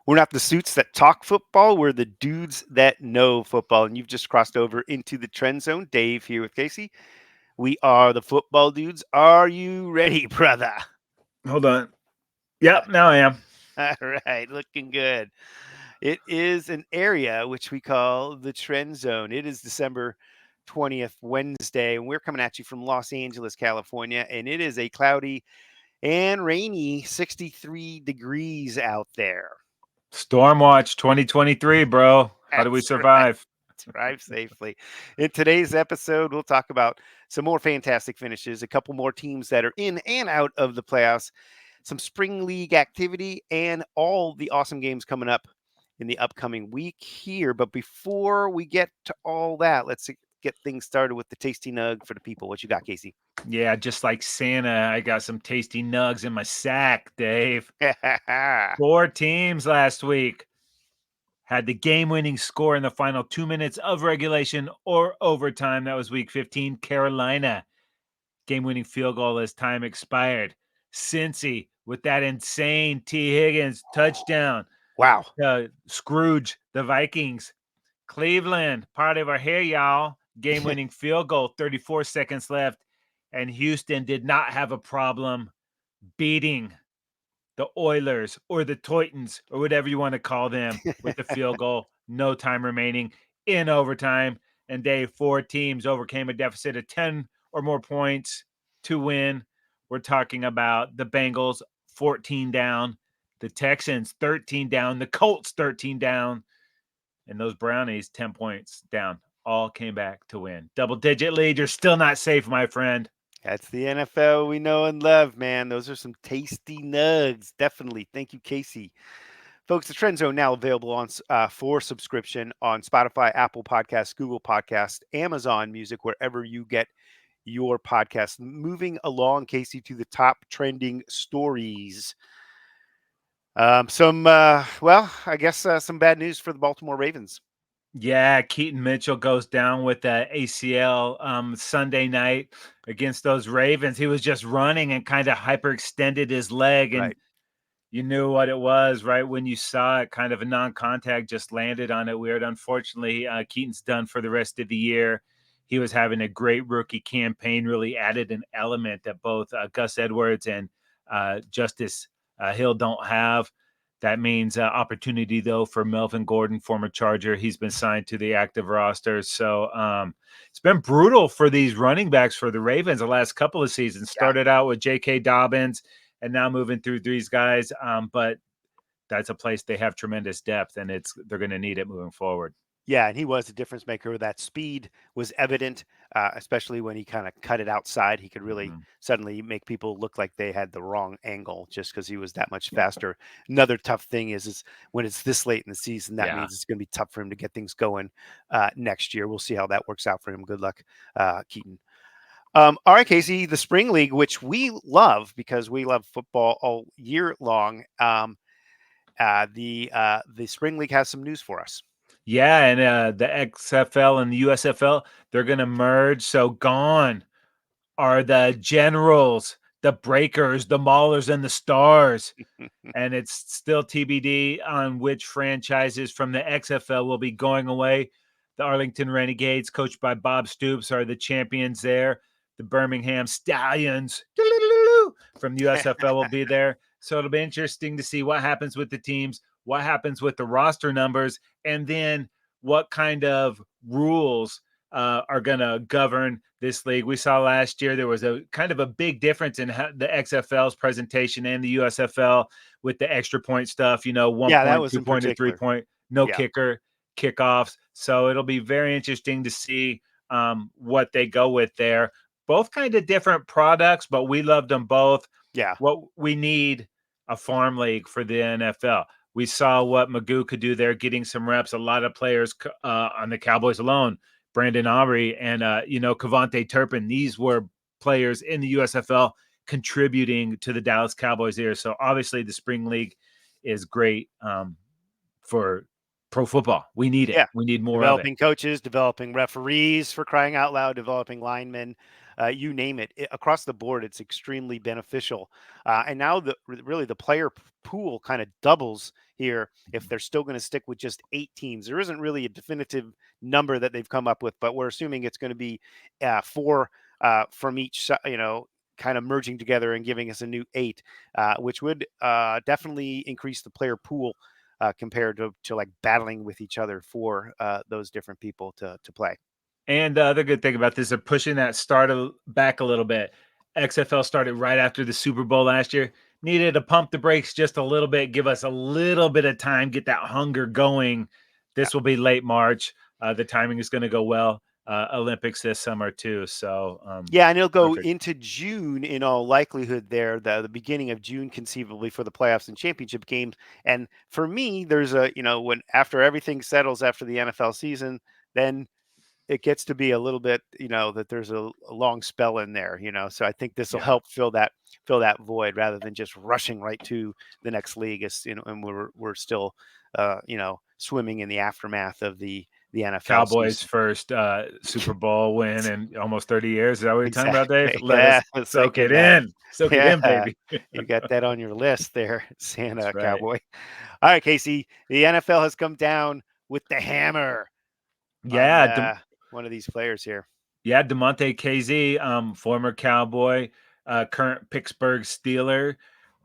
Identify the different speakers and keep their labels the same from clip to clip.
Speaker 1: We're not the suits that talk football. We're the dudes that know football. And you've just crossed over into the Trend Zone. Dave here with Casey. We are the football dudes. Are you ready, brother?
Speaker 2: Hold on. Yep, now I am.
Speaker 1: All right, looking good. It is an area which we call the Trend Zone. It is December 20th, Wednesday, and we're coming at you from Los Angeles, California. And it is a cloudy and rainy 63 degrees out there.
Speaker 2: Stormwatch 2023, bro. How do we
Speaker 1: That's right.
Speaker 2: survive?
Speaker 1: Drive safely. In today's episode, we'll talk about some more fantastic finishes, a couple more teams that are in and out of the playoffs, some spring league activity, and all the awesome games coming up in the upcoming week here. But before we get to all that, let's get things started with the tasty nug for the people. What you got, Casey?
Speaker 2: Yeah, just like Santa, I got some tasty nugs in my sack, Dave. 4 teams last week had the game-winning score in the final 2 minutes of regulation or overtime. That was week 15. Carolina, game-winning field goal as time expired. Cincy with that insane T. Higgins touchdown.
Speaker 1: Wow.
Speaker 2: Scrooge, the Vikings. Cleveland, part of our hair, y'all. Game-winning field goal, 34 seconds left. And Houston did not have a problem beating the Oilers or the Titans or whatever you want to call them with the field goal. No time remaining in overtime. And Dave, 4 teams overcame a deficit of 10 or more points to win. We're talking about the Bengals 14 down, the Texans 13 down, the Colts 13 down, and those Brownies 10 points down. All came back to win. Double-digit lead. You're still not safe, my friend.
Speaker 1: That's the NFL we know and love, man. Those are some tasty nugs. Definitely. Thank you, Casey. Folks, the Trend Zone now available on for subscription on Spotify, Apple Podcasts, Google Podcasts, Amazon Music, wherever you get your podcast. Moving along, Casey, to the top trending stories. I guess some bad news for the Baltimore Ravens.
Speaker 2: Yeah, Keaton Mitchell goes down with the ACL Sunday night against those Ravens. He was just running and kind of hyperextended his leg, and
Speaker 1: Right.
Speaker 2: you knew what it was right when you saw it. Kind of a non-contact, just landed on it weird. Unfortunately, Keaton's done for the rest of the year. He was having a great rookie campaign, really added an element that both Gus Edwards and Justice Hill don't have. That means opportunity, though, for Melvin Gordon, former Charger. He's been signed to the active roster. So it's been brutal for these running backs for the Ravens the last couple of seasons. Started out with J.K. Dobbins and now moving through these guys. But that's a place they have tremendous depth, and they're going to need it moving forward.
Speaker 1: Yeah, and he was a difference maker. That speed was evident, especially when he kind of cut it outside. He could really suddenly make people look like they had the wrong angle just because he was that much faster. Another tough thing is when it's this late in the season, that means it's going to be tough for him to get things going next year. We'll see how that works out for him. Good luck, Keaton. All right, Casey, the Spring League, which we love because we love football all year long. The Spring League has some news for us.
Speaker 2: Yeah, and the XFL and the USFL, they're going to merge. So gone are the Generals, the Breakers, the Maulers, and the Stars. And it's still TBD on which franchises from the XFL will be going away. The Arlington Renegades, coached by Bob Stoops, are the champions there. The Birmingham Stallions from the USFL will be there. So it'll be interesting to see what happens with the teams, what happens with the roster numbers, and then what kind of rules are going to govern this league. We saw last year there was a kind of a big difference in the XFL's presentation and the USFL with the extra point stuff, 1
Speaker 1: that
Speaker 2: point,
Speaker 1: was
Speaker 2: 2
Speaker 1: in
Speaker 2: point, and 3
Speaker 1: particular.
Speaker 2: point, no kicker, kickoffs. So it'll be very interesting to see what they go with there. Both kind of different products, but we loved them both.
Speaker 1: Yeah.
Speaker 2: What we need a farm league for the NFL. We saw what Magoo could do there, getting some reps. A lot of players on the Cowboys alone, Brandon Aubrey and Kavonte Turpin. These were players in the USFL contributing to the Dallas Cowboys here. So obviously the Spring League is great for pro football. We need it.
Speaker 1: Yeah.
Speaker 2: We need more of it.
Speaker 1: Developing coaches, developing referees, for crying out loud, developing linemen. you name it, across the board. It's extremely beneficial. And now really the player pool kind of doubles here if they're still going to stick with just 8 teams. There isn't really a definitive number that they've come up with, but we're assuming it's going to be four from each, kind of merging together and giving us a new 8, which would definitely increase the player pool compared to like battling with each other for those different people to play.
Speaker 2: And the other good thing about this, they're pushing that back a little bit. XFL started right after the Super Bowl last year. Needed to pump the brakes just a little bit, give us a little bit of time, get that hunger going.
Speaker 1: Yeah.
Speaker 2: This will be late March. The timing is going to go well. Olympics this summer too. So
Speaker 1: Yeah, and it'll go
Speaker 2: perfect.
Speaker 1: into June in all likelihood there, the beginning of June conceivably for the playoffs and championship games. And for me, there's when after everything settles after the NFL season, then it gets to be a little bit, that there's a long spell in there, So I think this will
Speaker 2: Yeah.
Speaker 1: help fill that void rather than just rushing right to the next league, and we're still swimming in the aftermath of the NFL
Speaker 2: Cowboys'
Speaker 1: season.
Speaker 2: first Super Bowl win in almost 30 years. Is that what you're talking about, Dave?
Speaker 1: Exactly.
Speaker 2: Let
Speaker 1: Yeah,
Speaker 2: us
Speaker 1: I was
Speaker 2: soak it
Speaker 1: thinking that.
Speaker 2: in. Soak it in,
Speaker 1: Yeah,
Speaker 2: baby.
Speaker 1: you got that on your list there,
Speaker 2: That's
Speaker 1: Santa
Speaker 2: right.
Speaker 1: Cowboy. All right, Casey, the NFL has come down with the hammer on
Speaker 2: Yeah.
Speaker 1: one of these players here.
Speaker 2: Yeah, DeMonte KZ, former Cowboy, current Pittsburgh Steeler,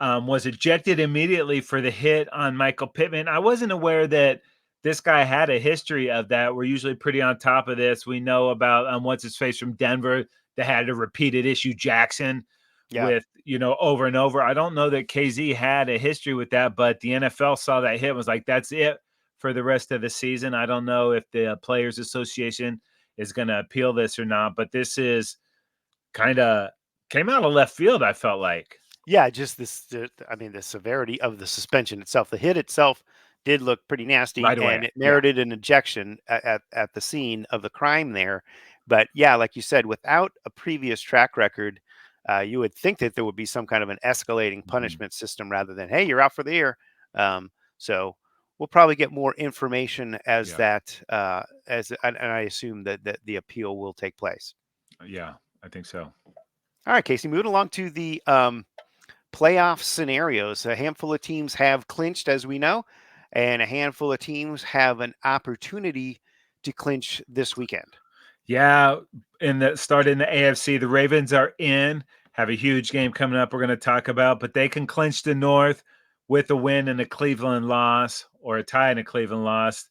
Speaker 2: was ejected immediately for the hit on Michael Pittman. I wasn't aware that this guy had a history of that. We're usually pretty on top of this. We know about what's his face from Denver that had a repeated issue Jackson
Speaker 1: Yeah.
Speaker 2: with, over and over. I don't know that KZ had a history with that, but the NFL saw that hit and was like, that's it for the rest of the season. I don't know if the Players Association is going to appeal this or not, but this is kind of came out of left field, I felt like.
Speaker 1: Yeah, just the severity of the suspension itself. The hit itself did look pretty nasty,
Speaker 2: Right
Speaker 1: and
Speaker 2: away.
Speaker 1: it
Speaker 2: Yeah.
Speaker 1: merited an ejection at the scene of the crime there. But yeah, like you said, without a previous track record, you would think that there would be some kind of an escalating
Speaker 2: Mhm.
Speaker 1: punishment system rather than, hey, you're out for the year. So we'll probably get more information as
Speaker 2: Yeah.
Speaker 1: that and I assume that the appeal will take place.
Speaker 2: Yeah, I think so.
Speaker 1: All right, Casey, moving along to the playoff scenarios. A handful of teams have clinched, as we know, and a handful of teams have an opportunity to clinch this weekend.
Speaker 2: Yeah, in the start in the AFC, the Ravens are in, have a huge game coming up we're going to talk about, but they can clinch the North with a win and a Cleveland loss or a tie and a Cleveland loss.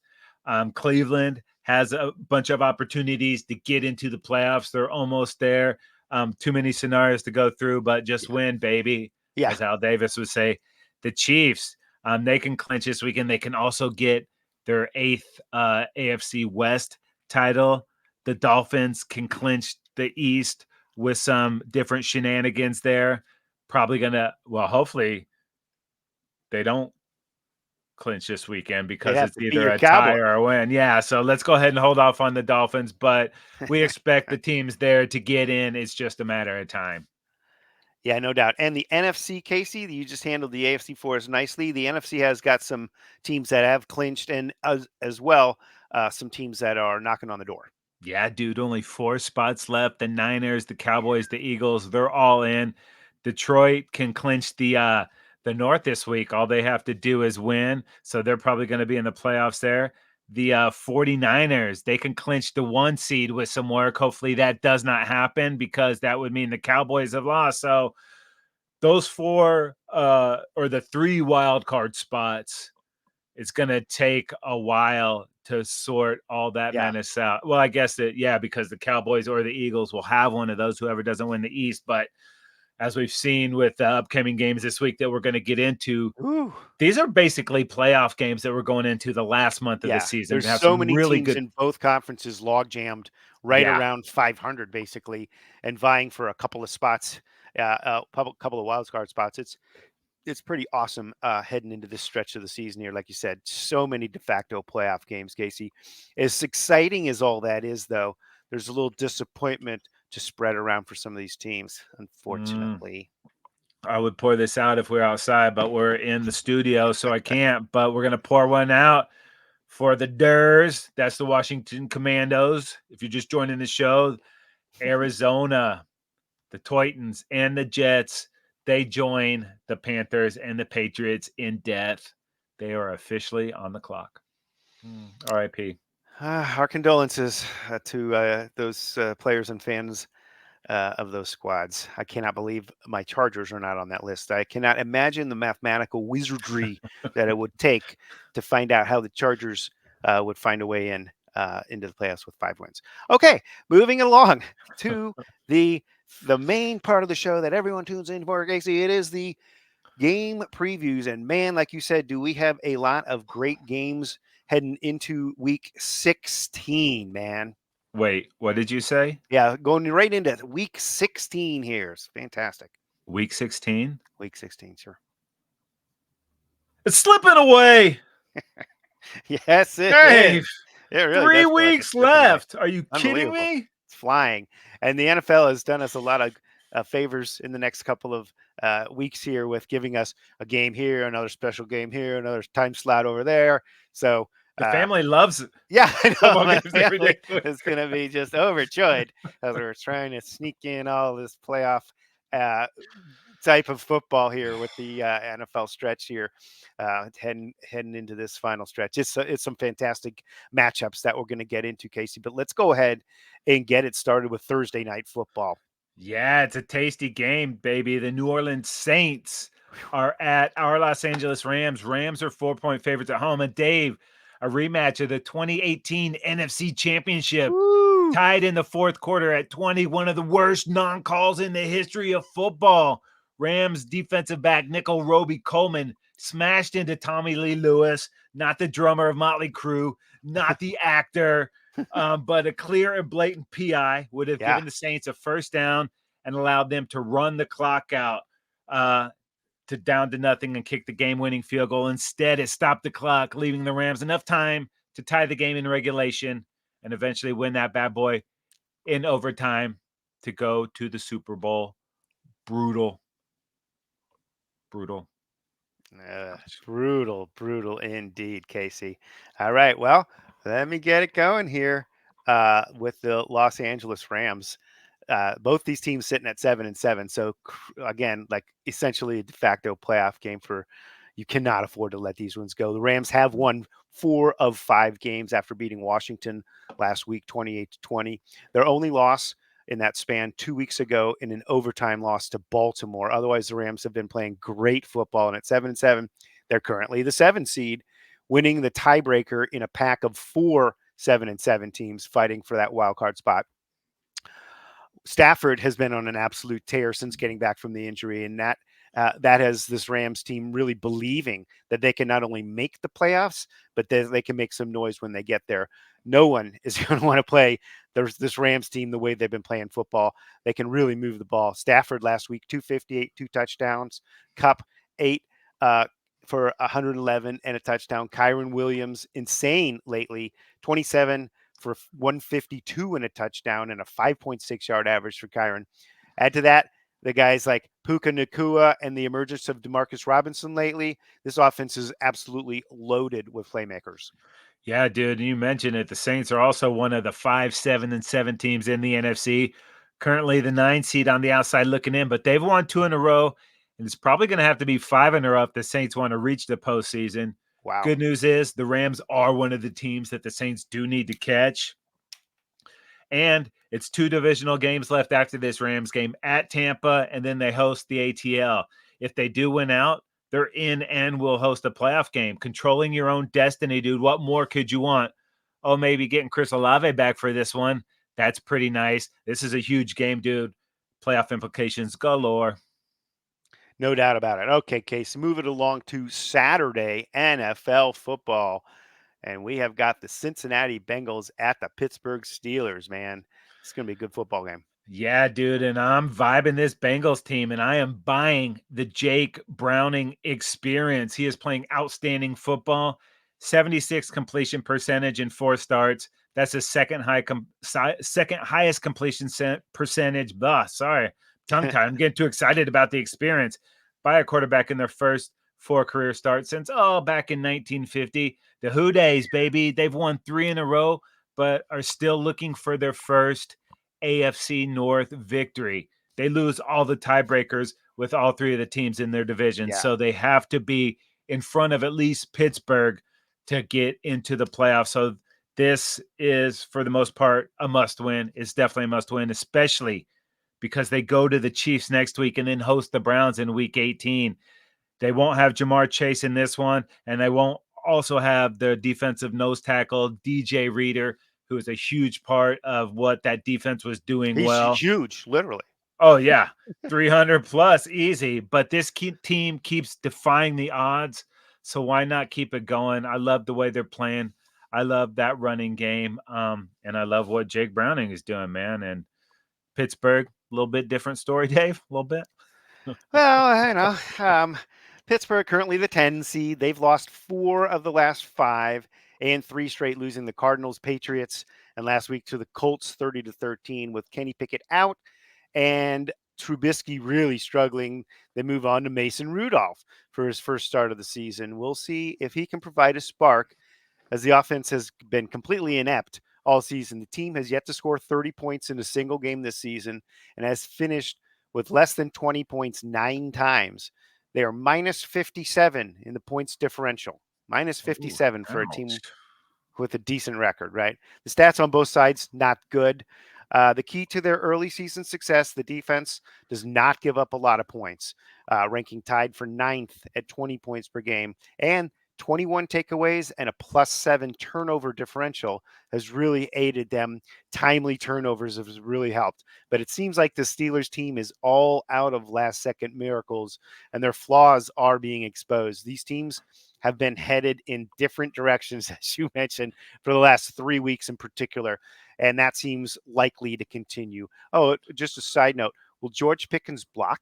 Speaker 2: Cleveland has a bunch of opportunities to get into the playoffs. They're almost there. Too many scenarios to go through, but just
Speaker 1: Yeah.
Speaker 2: win, baby,
Speaker 1: Yeah.
Speaker 2: as Al Davis would say. The Chiefs, they can clinch this weekend. They can also get their 8th AFC West title. The Dolphins can clinch the East with some different shenanigans there. Probably gonna, well, hopefully they don't clinch this weekend
Speaker 1: They'd
Speaker 2: because
Speaker 1: have
Speaker 2: it's
Speaker 1: to be
Speaker 2: either
Speaker 1: your
Speaker 2: a tie
Speaker 1: cowboy.
Speaker 2: or a win. Yeah, so let's go ahead and hold off on the Dolphins, but we expect the teams there to get in. It's just a matter of time.
Speaker 1: Yeah, no doubt. And the NFC, Casey, you just handled the AFC for us nicely. The NFC has got some teams that have clinched, and as well, some teams that are knocking on the door.
Speaker 2: Yeah, dude, only 4 spots left. The Niners, the Cowboys, the Eagles, they're all in. Detroit can clinch the North this week. All they have to do is win, so they're probably going to be in the playoffs there. The 49ers, they can clinch the 1 seed with some work. Hopefully that does not happen because that would mean the Cowboys have lost. So those 4 or the 3 wild card spots, it's going to take a while to sort all that
Speaker 1: Yeah.
Speaker 2: madness out. Well, I guess that, yeah, because the Cowboys or the Eagles will have one of those, whoever doesn't win the East. But as we've seen with the upcoming games this week that we're going to get into,
Speaker 1: Ooh.
Speaker 2: these are basically playoff games that we're going into the last month of the
Speaker 1: Yeah,
Speaker 2: season.
Speaker 1: there's
Speaker 2: We have
Speaker 1: so
Speaker 2: some
Speaker 1: many
Speaker 2: really
Speaker 1: teams
Speaker 2: good,
Speaker 1: in both conferences log jammed right
Speaker 2: yeah,
Speaker 1: around 500 basically, and vying for a couple of spots, couple of wild card spots. It's pretty awesome heading into this stretch of the season here. Like you said, so many de facto playoff games, Casey. As exciting as all that is, though, there's a little disappointment to spread around for some of these teams,
Speaker 2: mm,
Speaker 1: unfortunately.
Speaker 2: I would pour this out if we we're outside, but we're in the studio, so I can't. But we're going to pour one out for the Durs. That's the Washington Commandos. If you're just joining the show, Arizona the Titans and the Jets, they join the Panthers and the Patriots in death. They are officially on the clock. R.I.P.
Speaker 1: Our condolences to those players and fans of those squads. I cannot believe my Chargers are not on that list. I cannot imagine the mathematical wizardry that it would take to find out how the Chargers would find a way into the playoffs with 5 wins. Okay, moving along to the main part of the show that everyone tunes in for, Casey. It is the game previews. And man, like you said, do we have a lot of great games heading into week 16, man.
Speaker 2: Wait, what did you say?
Speaker 1: Yeah, going right into week 16 here. It's fantastic.
Speaker 2: Week 16?
Speaker 1: Week 16, sure.
Speaker 2: It's slipping away.
Speaker 1: Yes, it
Speaker 2: Hey,
Speaker 1: is. It really
Speaker 2: 3
Speaker 1: does feel like it's
Speaker 2: weeks
Speaker 1: slipping away.
Speaker 2: left. Are you kidding
Speaker 1: Unbelievable.
Speaker 2: me?
Speaker 1: It's flying. And the NFL has done us a lot of favors in the next couple of weeks here with giving us a game here, another special game here, another time slot over there. So
Speaker 2: The family loves it.
Speaker 1: yeah, I know.
Speaker 2: Football
Speaker 1: My
Speaker 2: games every
Speaker 1: family
Speaker 2: day.
Speaker 1: is going to be just overjoyed as we're trying to sneak in all this playoff type of football here with the NFL stretch here, heading into this final stretch. It's some fantastic matchups that we're going to get into, Casey. But let's go ahead and get it started with Thursday night football.
Speaker 2: Yeah, it's a tasty game, baby. The New Orleans Saints are at our Los Angeles Rams. Rams are 4-point favorites at home. And Dave, a rematch of the 2018 NFC Championship,
Speaker 1: Woo!
Speaker 2: tied in the fourth quarter at 20, one of the worst non-calls in the history of football. Rams defensive back Nickel Roby Coleman smashed into Tommy Lee Lewis, not the drummer of Motley Crue, not the actor, but a clear and blatant PI would have given the Saints a first down and allowed them to run the clock out to down to nothing and kick the game-winning field goal. Instead, it stopped the clock, leaving the Rams enough time to tie the game in regulation and eventually win that bad boy in overtime to go to the Super Bowl. Brutal.
Speaker 1: Brutal indeed, Casey. All right, well, let me get it going here with the Los Angeles Rams. Both these teams sitting at 7-7. So again, like essentially a de facto playoff game for you cannot afford to let these ones go. The Rams have won 4 of 5 games after beating Washington last week, 28-20. Their only loss in that span 2 weeks ago in an overtime loss to Baltimore. Otherwise, the Rams have been playing great football. And at 7-7, they're currently the 7 seed, winning the tiebreaker in a pack of 4 7-7 teams fighting for that wild card spot. Stafford has been on an absolute tear since getting back from the injury, and that has this Rams team really believing that they can not only make the playoffs, but that they can make some noise when they get there. No one is going to want to play this Rams team the way they've been playing football. They can really move the ball. Stafford last week, 258, 2 touchdowns. Kupp, 8 for 111 and a touchdown. Kyron Williams, insane lately, 27 for 152 and a touchdown and a 5.6 yard average for Kyron. Add to that the guys like Puka Nacua and the emergence of Demarcus Robinson lately. This offense is absolutely loaded with playmakers.
Speaker 2: Yeah, dude, you mentioned it. The Saints are also one of the 5, 7-7 teams in the NFC. Currently the 9 seed on the outside looking in, but they've won 2 in a row, and it's probably going to have to be 5 in a row if the Saints want to reach the postseason.
Speaker 1: Wow.
Speaker 2: Good news is the Rams are one of the teams that the Saints do need to catch. And it's 2 divisional games left after this Rams game at Tampa, and then they host the ATL. If they do win out, they're in and will host a playoff game. Controlling your own destiny, dude. What more could you want? Oh, maybe getting Chris Olave back for this one. That's pretty nice. This is a huge game, dude. Playoff implications galore.
Speaker 1: No doubt about it. Okay, Casey, move it along to Saturday NFL football. And we have got the Cincinnati Bengals at the Pittsburgh Steelers, man. It's going to be a good football game.
Speaker 2: Yeah, dude, and I'm vibing this Bengals team, and I am buying the Jake Browning experience. He is playing outstanding football, 76 completion percentage in 4 starts. That's the second highest completion percentage. Sorry, tongue tied. I'm getting too excited about the experience by a quarterback in their first 4 career starts since back in 1950. The Who Days, baby. They've won 3 in a row, but are still looking for their first AFC North victory. they lose all the tiebreakers with all three of the teams in their division.
Speaker 1: Yeah.
Speaker 2: So they have to be in front of at least Pittsburgh to get into the playoffs. So this is, for the most part, a must win. It's definitely a must win, especially because they go to the Chiefs next week and then host the Browns in week 18. They won't have Jamar Chase in this one, and they won't also have the defensive nose tackle, DJ Reader, who is a huge part of what that defense was doing
Speaker 1: He's
Speaker 2: well.
Speaker 1: huge, literally.
Speaker 2: Oh, yeah. 300 plus, easy. But this team keeps defying the odds. So why not keep it going? I love the way they're playing. I love that running game. And I love what Jake Browning is doing, man. And Pittsburgh, a little bit different story, Dave, a little bit.
Speaker 1: Well, Pittsburgh currently the 10 seed. They've lost 4 of the last 5 and 3 straight, losing the Cardinals, Patriots, and last week to the Colts 30-13 with Kenny Pickett out and Trubisky really struggling. They move on to Mason Rudolph for his first start of the season. We'll see if he can provide a spark, as the offense has been completely inept all season. The team has yet to score 30 points in a single game this season and has finished with less than 20 points 9 times. They are minus 57 in the points differential, minus 57 for a team with a decent record, right? The stats on both sides, not good. The key to their early season success, the defense does not give up a lot of points, ranking tied for 9th at 20 points per game. And 21 takeaways and a +7 turnover differential has really aided them. Timely turnovers has really helped. But it seems like the Steelers team is all out of last-second miracles, and their flaws are being exposed. These teams have been headed in different directions, as you mentioned, for the last 3 weeks in particular, and that seems likely to continue. Oh, just a side note, will George Pickens block?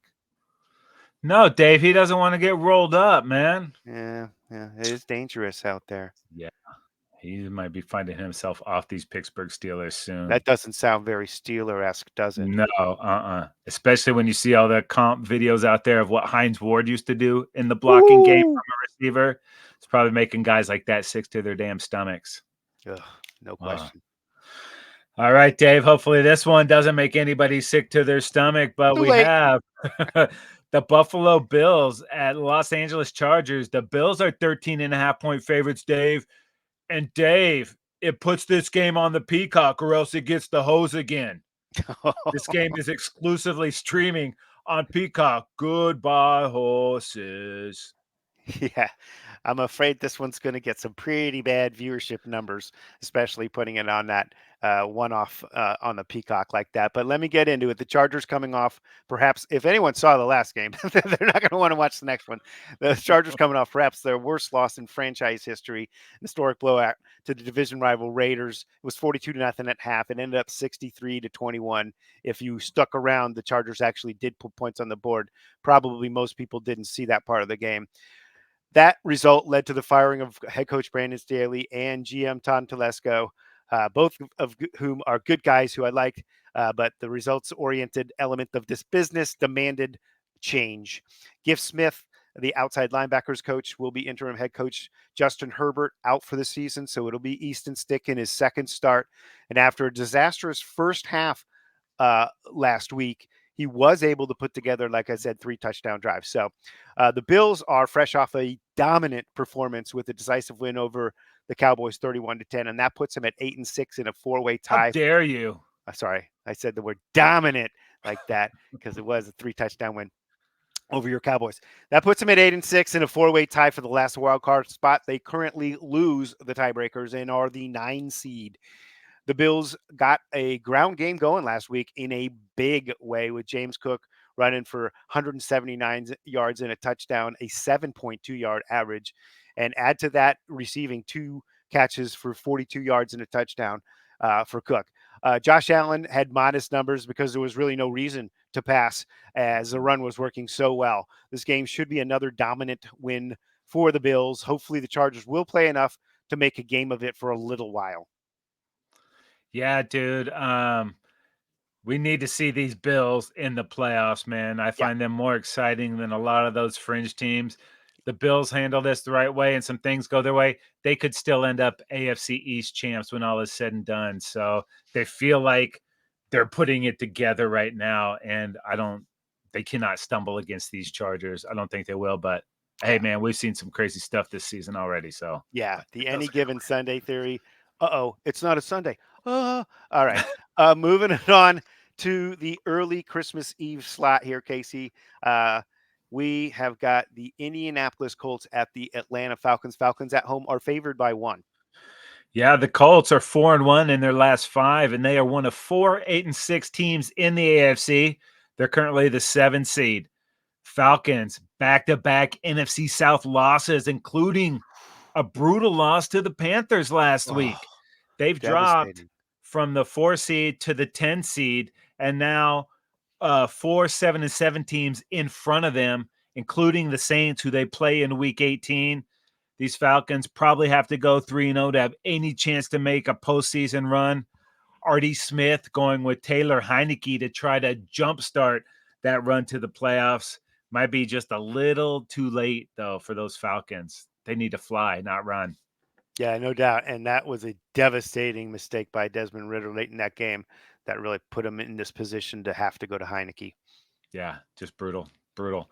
Speaker 2: No, Dave, he doesn't want to get rolled up, man.
Speaker 1: Yeah, it is dangerous out there.
Speaker 2: Yeah, he might be finding himself off these Pittsburgh Steelers soon.
Speaker 1: That doesn't sound very Steeler-esque, does it?
Speaker 2: No, especially when you see all the comp videos out there of what Hines Ward used to do in the blocking game from a receiver. It's probably making guys like that sick to their damn stomachs.
Speaker 1: Ugh, no question.
Speaker 2: All right, Dave. Hopefully this one doesn't make anybody sick to their stomach, but
Speaker 1: Too
Speaker 2: we
Speaker 1: late.
Speaker 2: have the Buffalo Bills at Los Angeles Chargers. The Bills are 13.5-point favorites, Dave. And Dave, it puts this game on the Peacock or else it gets the hose again. This game is exclusively streaming on Peacock. Goodbye, horses.
Speaker 1: Yeah, I'm afraid this one's going to get some pretty bad viewership numbers, especially putting it on that one-off on the Peacock like that. But let me get into it. The Chargers coming off, perhaps, if anyone saw the last game, they're not going to want to watch the next one. The Chargers coming off perhaps their worst loss in franchise history, historic blowout to the division rival Raiders. It was 42-0 at half. It ended up 63-21. If you stuck around, the Chargers actually did put points on the board. Probably most people didn't see that part of the game. That result led to the firing of head coach Brandon Staley and GM Tom Telesco, both of whom are good guys who I like, but the results-oriented element of this business demanded change. Giff Smith, the outside linebackers coach, will be interim head coach Justin Herbert out for the season, so it'll be Easton Stick in his second start. And after a disastrous first half last week, he was able to put together, like I said, 3 touchdown drives. So the Bills are fresh off a dominant performance with a decisive win over the Cowboys 31-10, and that puts them at 8-6 in a 4-way tie.
Speaker 2: How dare you?
Speaker 1: Sorry, I said the word dominant like that because it was a 3 touchdown win over your Cowboys. That puts them at 8-6 in a 4-way tie for the last wild card spot. They currently lose the tiebreakers and are the 9 seed. The Bills got a ground game going last week in a big way with James Cook running for 179 yards and a touchdown, a 7.2-yard average. And add to that, receiving 2 catches for 42 yards and a touchdown for Cook. Josh Allen had modest numbers because there was really no reason to pass as the run was working so well. This game should be another dominant win for the Bills. Hopefully the Chargers will play enough to make a game of it for a little while.
Speaker 2: Yeah, dude. We need to see these Bills in the playoffs, man. I find them more exciting than a lot of those fringe teams. The Bills handle this the right way and some things go their way, they could still end up AFC East champs when all is said and done. So they feel like they're putting it together right now, and they cannot stumble against these Chargers. I don't think they will, but hey,
Speaker 1: Yeah.
Speaker 2: man, we've seen some crazy stuff this season already. So,
Speaker 1: Yeah,
Speaker 2: but
Speaker 1: the
Speaker 2: those
Speaker 1: any
Speaker 2: are
Speaker 1: given Sunday theory. Uh-oh, it's not a Sunday. All right. Moving it on to the early Christmas Eve slot here, Casey. Uh, we have got the Indianapolis Colts at the Atlanta Falcons. Falcons at home are favored by 1.
Speaker 2: Yeah, the Colts are 4-1 in their last 5, and they are one of 4 8-6 teams in the AFC. They're currently the 7 seed. Falcons back-to-back NFC South losses, including a brutal loss to the Panthers last
Speaker 1: Oh,
Speaker 2: week. They've dropped
Speaker 1: devastating.
Speaker 2: from the 4 seed to the 10 seed, and now 4 7-7 teams in front of them, including the Saints, who they play in Week 18. These Falcons probably have to go 3-0 to have any chance to make a postseason run. Artie Smith going with Taylor Heineke to try to jumpstart that run to the playoffs. Might be just a little too late, though, for those Falcons. They need to fly, not run.
Speaker 1: Yeah, no doubt. And that was a devastating mistake by Desmond Ritter late in that game that really put him in this position to have to go to Heineke.
Speaker 2: Yeah, just brutal, brutal.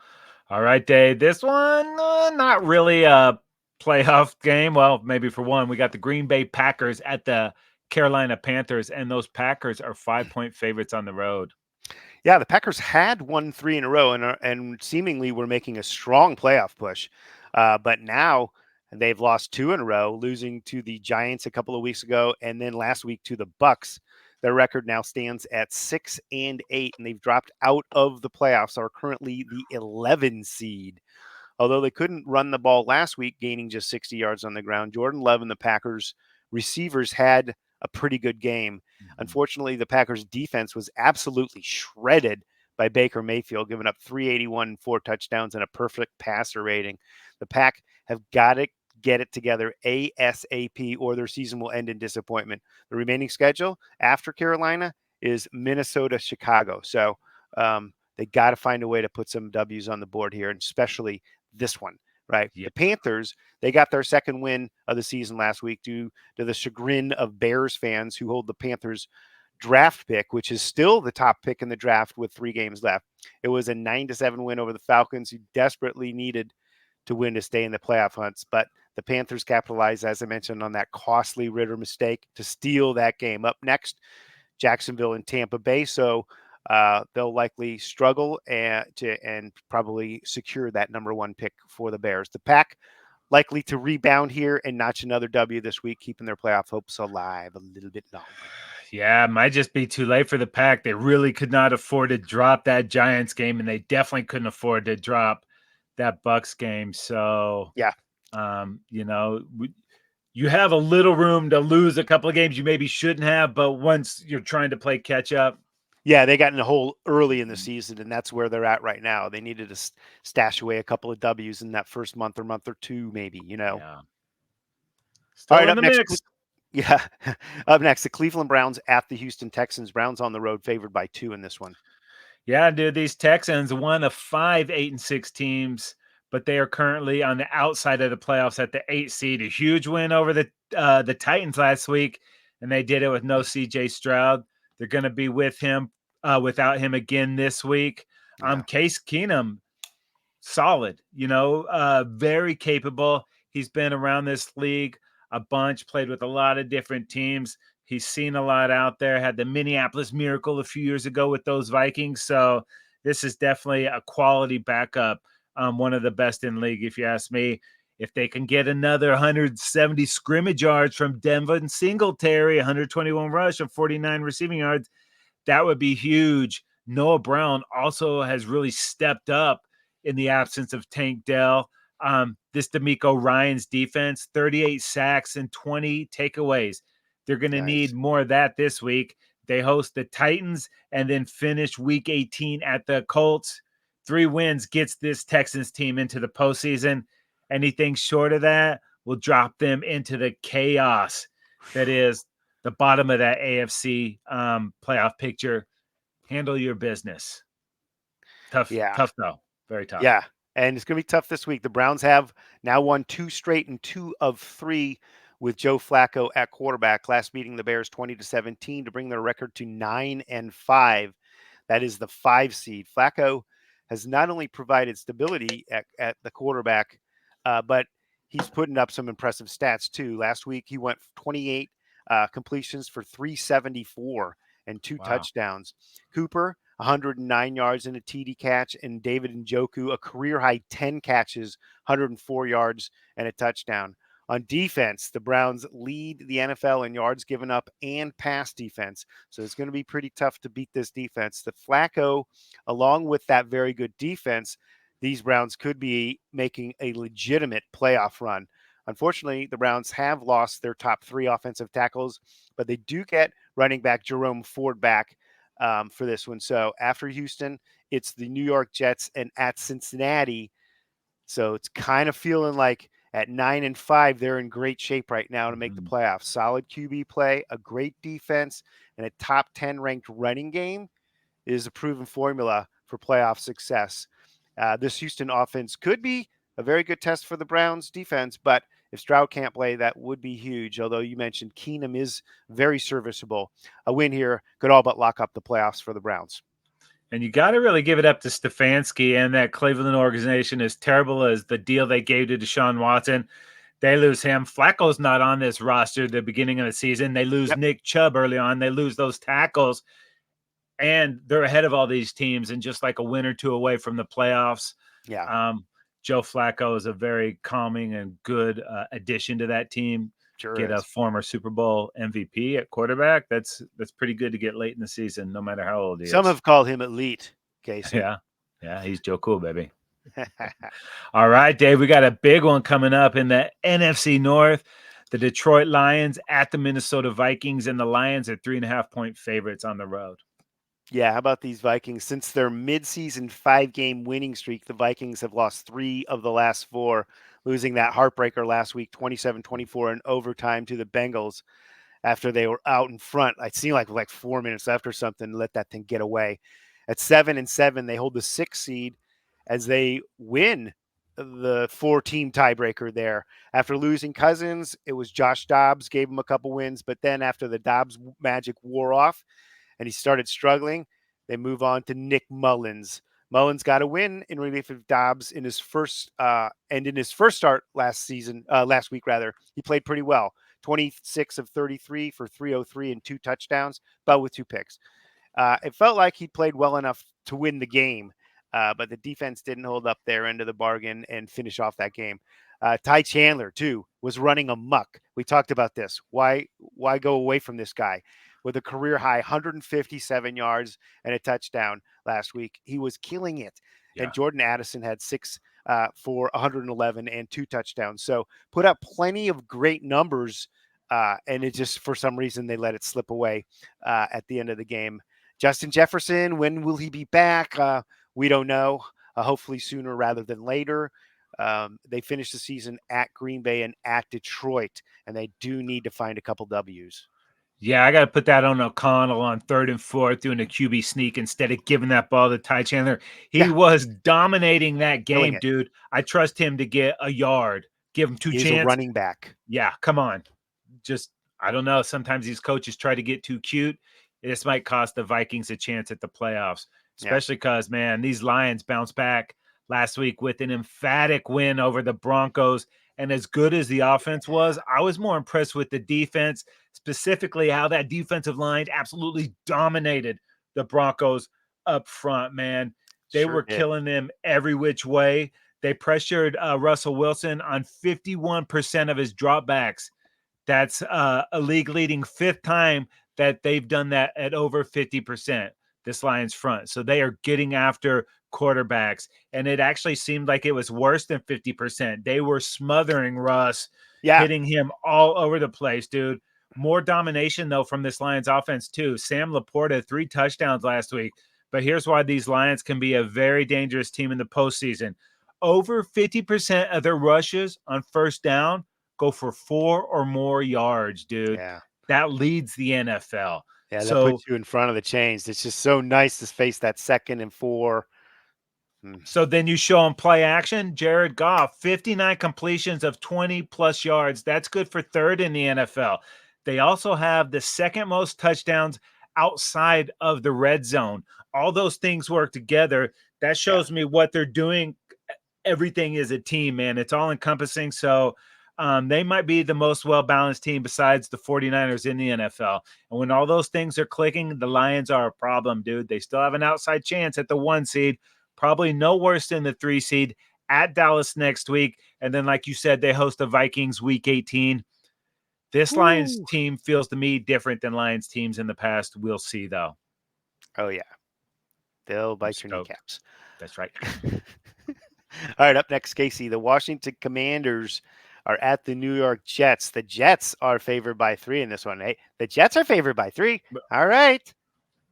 Speaker 2: All right, Dave. This one, not really a playoff game. Well, maybe for one, we got the Green Bay Packers at the Carolina Panthers, and those Packers are 5-point favorites on the road.
Speaker 1: Yeah, the Packers had won 3 in a row and seemingly were making a strong playoff push. But now they've lost 2 in a row, losing to the Giants a couple of weeks ago and then last week to the Bucks. Their record now stands at 6-8, and they've dropped out of the playoffs, are currently the 11 seed. Although they couldn't run the ball last week, gaining just 60 yards on the ground, Jordan Love and the Packers receivers had a pretty good game.
Speaker 2: Mhm.
Speaker 1: Unfortunately, the Packers defense was absolutely shredded by Baker Mayfield, giving up 381, 4 touchdowns, and a perfect passer rating. The Pack have got to get it together ASAP, or their season will end in disappointment. The remaining schedule after Carolina is Minnesota, Chicago. So they got to find a way to put some W's on the board here, and especially this one, right?
Speaker 2: Yeah.
Speaker 1: The Panthers, they got their second win of the season last week due to the chagrin of Bears fans who hold the Panthers draft pick, which is still the top pick in the draft with 3 games left. It was a 9-7 win over the Falcons, who desperately needed to win to stay in the playoff hunts. But the Panthers capitalized, as I mentioned, on that costly Ritter mistake to steal that game. Up next, Jacksonville and Tampa Bay. So they'll likely struggle and probably secure that number 1 pick for the Bears. The Pack likely to rebound here and notch another W this week, keeping their playoff hopes alive a little bit longer.
Speaker 2: Yeah, it might just be too late for the Pack. They really could not afford to drop that Giants game, and they definitely couldn't afford to drop that Bucks game. So,
Speaker 1: Yeah.
Speaker 2: you have a little room to lose a couple of games you maybe shouldn't have, but once you're trying to play catch up.
Speaker 1: Yeah, they got in the hole early in the season, and that's where they're at right now. They needed to stash away a couple of W's in that first month or 2, maybe,
Speaker 2: Yeah.
Speaker 1: All
Speaker 2: Still
Speaker 1: right,
Speaker 2: in
Speaker 1: up
Speaker 2: the
Speaker 1: next.
Speaker 2: mix.
Speaker 1: Yeah. Up next, the Cleveland Browns at the Houston Texans. Browns on the road, favored by 2 in this one.
Speaker 2: Yeah, dude, these Texans, one of 5 8-6 teams, but they are currently on the outside of the playoffs at the 8 seed. A huge win over the Titans last week, and they did it with no CJ Stroud. They're going to be without him again this week.
Speaker 1: Yeah.
Speaker 2: Case Keenum, solid, very capable. He's been around this league a bunch, played with a lot of different teams. He's seen a lot out there, had the Minneapolis Miracle a few years ago with those Vikings. So this is definitely a quality backup. One of the best in league, if you ask me. If they can get another 170 scrimmage yards from Devin Singletary, 121 rush and 49 receiving yards, that would be huge. Noah Brown also has really stepped up in the absence of Tank Dell. This D'Amico Ryan's defense, 38 sacks and 20 takeaways. They're going to need
Speaker 1: Nice.
Speaker 2: more of that this week. They host the Titans and then finish week 18 at the Colts. 3 wins gets this Texans team into the postseason. Anything short of that will drop them into the chaos that is the bottom of that AFC playoff picture. Handle your business. Tough,
Speaker 1: Yeah.
Speaker 2: tough though. Very tough.
Speaker 1: Yeah. And it's going to be tough this week. The Browns have now won 2 straight and 2 of 3 with Joe Flacco at quarterback, last beating the Bears 20-17 to bring their record to 9-5. That is the 5 seed. Flacco has not only provided stability at the quarterback, but he's putting up some impressive stats too. Last week, he went 28 completions for 374 and 2
Speaker 2: Wow.
Speaker 1: touchdowns. Cooper, 109 yards and a TD catch, and David Njoku, a career high 10 catches, 104 yards and a touchdown. On defense, the Browns lead the NFL in yards given up and pass defense. So it's going to be pretty tough to beat this defense. The Flacco, along with that very good defense, these Browns could be making a legitimate playoff run. Unfortunately, the Browns have lost their top 3 offensive tackles, but they do get running back Jerome Ford back for this one. So after Houston, it's the New York Jets and at Cincinnati. So it's kind of feeling like at 9-5, they're in great shape right now to make the playoffs. Solid QB play, a great defense, and a top 10 ranked running game is a proven formula for playoff success. This Houston offense could be a very good test for the Browns defense, but if Stroud can't play, that would be huge. Although you mentioned Keenum is very serviceable. A win here could all but lock up the playoffs for the Browns.
Speaker 2: And you got to really give it up to Stefanski and that Cleveland organization. As terrible as the deal they gave to Deshaun Watson, they lose him. Flacco's not on this roster at the beginning of the season. They lose Nick Chubb early on. They lose those tackles. And they're ahead of all these teams and just like a win or two away from the playoffs.
Speaker 1: Yeah.
Speaker 2: Joe Flacco is a very calming and good addition to that team.
Speaker 1: Sure
Speaker 2: get
Speaker 1: is.
Speaker 2: a former Super Bowl MVP at quarterback. That's pretty good to get late in the season, no matter how old he is.
Speaker 1: Some have called him elite, Casey.
Speaker 2: Yeah, he's Joe Cool, baby. All right, Dave, we got a big one coming up in the NFC North. The Detroit Lions at the Minnesota Vikings, and the Lions are 3.5-point favorites on the road.
Speaker 1: Yeah, how about these Vikings? Since their midseason 5-game winning streak, the Vikings have lost 3 of the last 4, losing that heartbreaker last week, 27-24 in overtime to the Bengals after they were out in front. It seemed like 4 minutes left or something, let that thing get away. At 7-7, they hold the 6th seed as they win the 4-team tiebreaker there. After losing Cousins, it was Josh Dobbs gave him a couple wins, but then after the Dobbs magic wore off, and he started struggling, they move on to Nick Mullins. Mullins got a win in relief of Dobbs in his first start last week, he played pretty well. 26 of 33 for 303 and 2 touchdowns, but with 2 picks. It felt like he played well enough to win the game, but the defense didn't hold up their end of the bargain and finish off that game. Ty Chandler, too, was running amok. We talked about this. Why go away from this guy? With a career high 157 yards and a touchdown last week. He was killing it. Yeah. And Jordan Addison had 6 for 111 and 2 touchdowns. So put up plenty of great numbers, and it just, for some reason, they let it slip away at the end of the game. Justin Jefferson, when will he be back? We don't know. Hopefully sooner rather than later. They finished the season at Green Bay and at Detroit, and they do need to find a couple W's.
Speaker 2: Yeah, I got to put that on O'Connell on 3rd and 4th doing a QB sneak instead of giving that ball to Ty Chandler. He was dominating that game, dude. I trust him to get a yard. Give him 2 chances.
Speaker 1: He's a running back.
Speaker 2: Yeah, come on. Just, I don't know. Sometimes these coaches try to get too cute. This might cost the Vikings a chance at the playoffs, especially because, man, these Lions bounced back last week with an emphatic win over the Broncos. And as good as the offense was, I was more impressed with the defense, specifically how that defensive line absolutely dominated the Broncos up front, man. They were killing them every which way. They pressured Russell Wilson on 51% of his dropbacks. That's a league-leading 5th time that they've done that at over 50%, this Lions front. So they are getting after quarterbacks, and it actually seemed like it was worse than 50%. They were smothering Russ, hitting him all over the place, dude. More domination, though, from this Lions offense, too. Sam Laporta, 3 touchdowns last week. But here's why these Lions can be a very dangerous team in the postseason. Over 50% of their rushes on first down go for 4 or more yards, dude.
Speaker 1: Yeah.
Speaker 2: That leads the NFL.
Speaker 1: Yeah, that puts you in front of the chains. It's just so nice to face that 2nd and 4. Hmm.
Speaker 2: So then you show him play action. Jared Goff, 59 completions of 20 plus yards. That's good for third in the NFL. They also have the second most touchdowns outside of the red zone. All those things work together. That
Speaker 1: Yeah.
Speaker 2: shows me what they're doing. Everything is a team, man. It's all encompassing. So they might be the most well-balanced team besides the 49ers in the NFL. And when all those things are clicking, the Lions are a problem, dude. They still have an outside chance at the 1 seed, probably no worse than the 3 seed at Dallas next week. And then, like you said, they host the Vikings week 18. This Lions
Speaker 1: Woo.
Speaker 2: team feels to me different than Lions teams in the past. We'll see, though.
Speaker 1: Oh yeah, they'll
Speaker 2: I'm
Speaker 1: bite your
Speaker 2: stoked.
Speaker 1: kneecaps.
Speaker 2: That's right.
Speaker 1: All right, up next, Casey. The Washington Commanders are at the New York Jets. The Jets are favored by 3 in this one. Hey, the Jets are favored by 3. All right.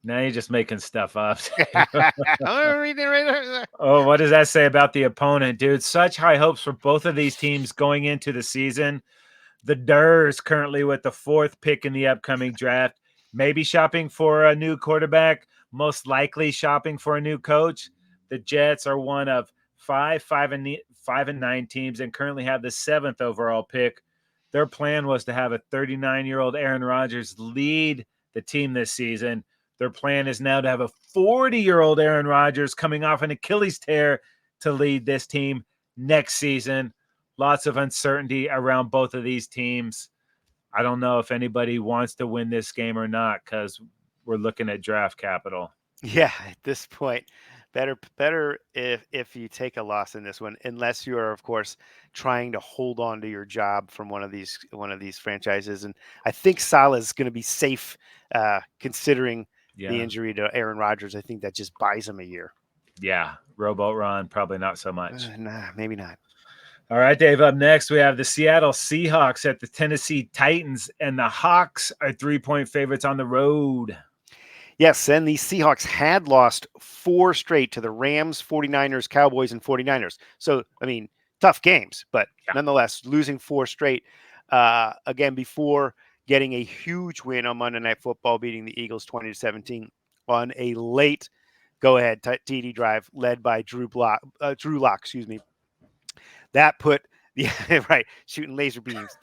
Speaker 2: Now you're just making stuff up.
Speaker 1: I'm reading it right there.
Speaker 2: Oh, what does that say about the opponent, dude? Such high hopes for both of these teams going into the season. The Durs currently with the 4th pick in the upcoming draft, maybe shopping for a new quarterback, most likely shopping for a new coach. The Jets are one of 5-9 teams and currently have the 7th overall pick. Their plan was to have a 39-year-old Aaron Rodgers lead the team this season. Their plan is now to have a 40-year-old Aaron Rodgers coming off an Achilles tear to lead this team next season. Lots of uncertainty around both of these teams. I don't know if anybody wants to win this game or not because we're looking at draft capital.
Speaker 1: Yeah, at this point, better if you take a loss in this one, unless you are, of course, trying to hold on to your job from one of these franchises. And I think Salah's going to be safe, considering the
Speaker 2: Yeah.
Speaker 1: injury to Aaron Rodgers. I think that just buys him a year.
Speaker 2: Yeah. Rowboat Ron, probably not so much.
Speaker 1: Nah, maybe not.
Speaker 2: All right, Dave. Up next, we have the Seattle Seahawks at the Tennessee Titans, and the Hawks are 3-point favorites on the road.
Speaker 1: Yes, and the Seahawks had lost 4 straight to the Rams, 49ers, Cowboys, and 49ers. So, I mean, tough games, but
Speaker 2: Yeah.
Speaker 1: nonetheless, losing 4 straight again before getting a huge win on Monday Night Football, beating the Eagles 20-17 on a late go-ahead TD drive led by Drew Lock, excuse me. That put right, shooting laser beams.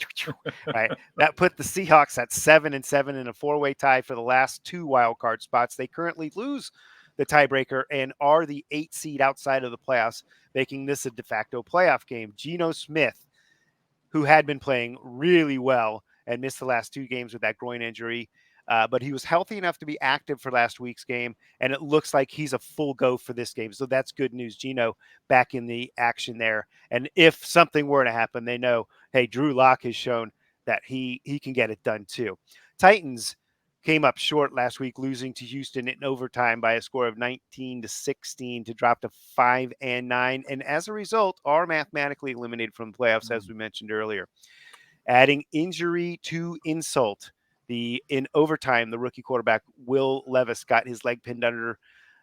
Speaker 1: Right. That put the Seahawks at 7-7 in a 4-way tie for the last 2 wild card spots. They currently lose the tiebreaker and are the 8 seed outside of the playoffs, making this a de facto playoff game. Geno Smith, who had been playing really well and missed the last 2 games with that groin injury, but he was healthy enough to be active for last week's game, and it looks like he's a full go for this game. So that's good news. Geno back in the action there. And if something were to happen, they know, hey, Drew Lock has shown that he can get it done too. Titans came up short last week, losing to Houston in overtime by a score of 19-16 to drop to 5-9, and as a result, are mathematically eliminated from the playoffs, as we mentioned earlier. Adding injury to insult, in overtime, the rookie quarterback Will Levis got his leg pinned under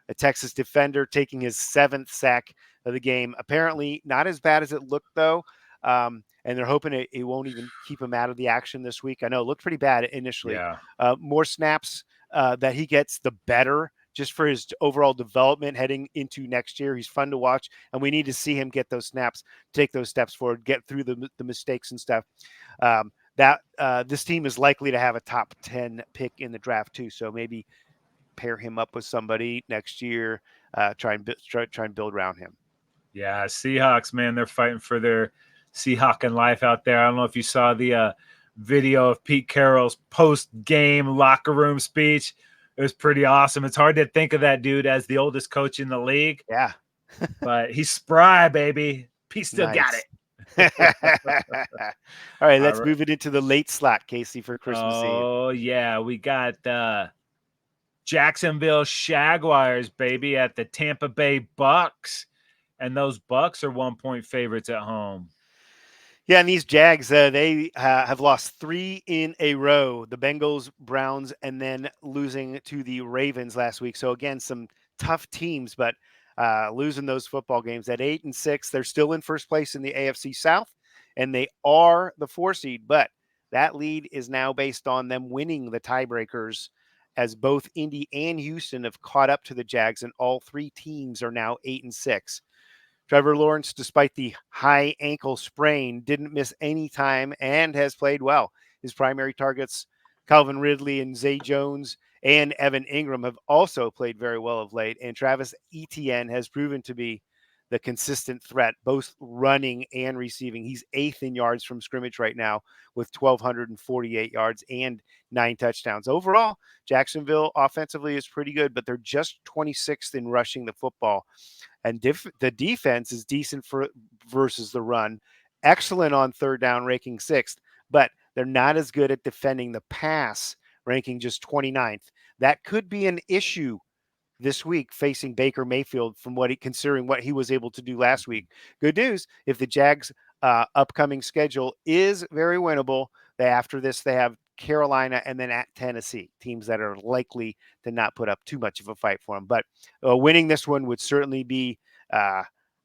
Speaker 1: a Texas defender, taking his 7th sack of the game. Apparently, not as bad as it looked, though. And they're hoping it won't even keep him out of the action this week. I know it looked pretty bad initially.
Speaker 2: Yeah.
Speaker 1: More snaps that he gets, the better, just for his overall development heading into next year. He's fun to watch, and we need to see him get those snaps, take those steps forward, get through the mistakes and stuff. This team is likely to have a top 10 pick in the draft too. So maybe pair him up with somebody next year, try and build around him.
Speaker 2: Yeah, Seahawks, man, they're fighting for their Seahawk life out there. I don't know if you saw the video of Pete Carroll's post-game locker room speech. It was pretty awesome. It's hard to think of that dude as the oldest coach in the league.
Speaker 1: Yeah.
Speaker 2: But he's spry, baby. Pete still got it.
Speaker 1: All right, let's move it into the late slot, Casey, for Christmas Eve.
Speaker 2: Oh, yeah. We got Jacksonville Jaguars, baby, at the Tampa Bay Bucks. And those Bucks are 1-point favorites at home.
Speaker 1: Yeah, and these Jags, they have lost 3 in a row. The Bengals, Browns, and then losing to the Ravens last week. So, again, some tough teams, but losing those football games at 8-6. They're still in first place in the AFC South, and they are the 4 seed. But that lead is now based on them winning the tiebreakers as both Indy and Houston have caught up to the Jags, and all three teams are now 8-6. Trevor Lawrence, despite the high ankle sprain, didn't miss any time and has played well. His primary targets, Calvin Ridley and Zay Jones and Evan Ingram, have also played very well of late. And Travis Etienne has proven to be the consistent threat, both running and receiving. He's 8th in yards from scrimmage right now with 1,248 yards and 9 touchdowns. Overall, Jacksonville offensively is pretty good, but they're just 26th in rushing the football. And the defense is decent versus the run, excellent on third down, ranking 6th, but they're not as good at defending the pass, ranking just 29th. That could be an issue this week facing Baker Mayfield from considering what he was able to do last week. Good news, if the Jags upcoming schedule is very winnable, after this they have Carolina and then at Tennessee, teams that are likely to not put up too much of a fight for them. But winning this one would certainly be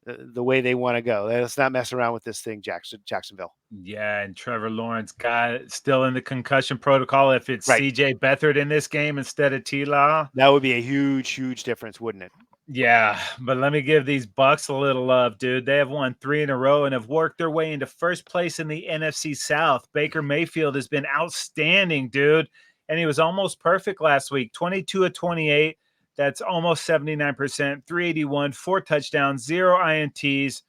Speaker 1: the way they want to go. Let's not mess around with this thing, Jacksonville.
Speaker 2: Yeah, and Trevor Lawrence got still in the concussion protocol. If it's
Speaker 1: Right.
Speaker 2: CJ Beathard in this game instead of T-Law,
Speaker 1: that would be a huge difference, wouldn't it?
Speaker 2: Yeah, but let me give these Bucks a little love, dude. They have won 3 in a row and have worked their way into first place in the NFC South. Baker Mayfield has been outstanding, dude, and he was almost perfect last week. 22 of 28. That's almost 79%. 381, 4 touchdowns, 0 INTs,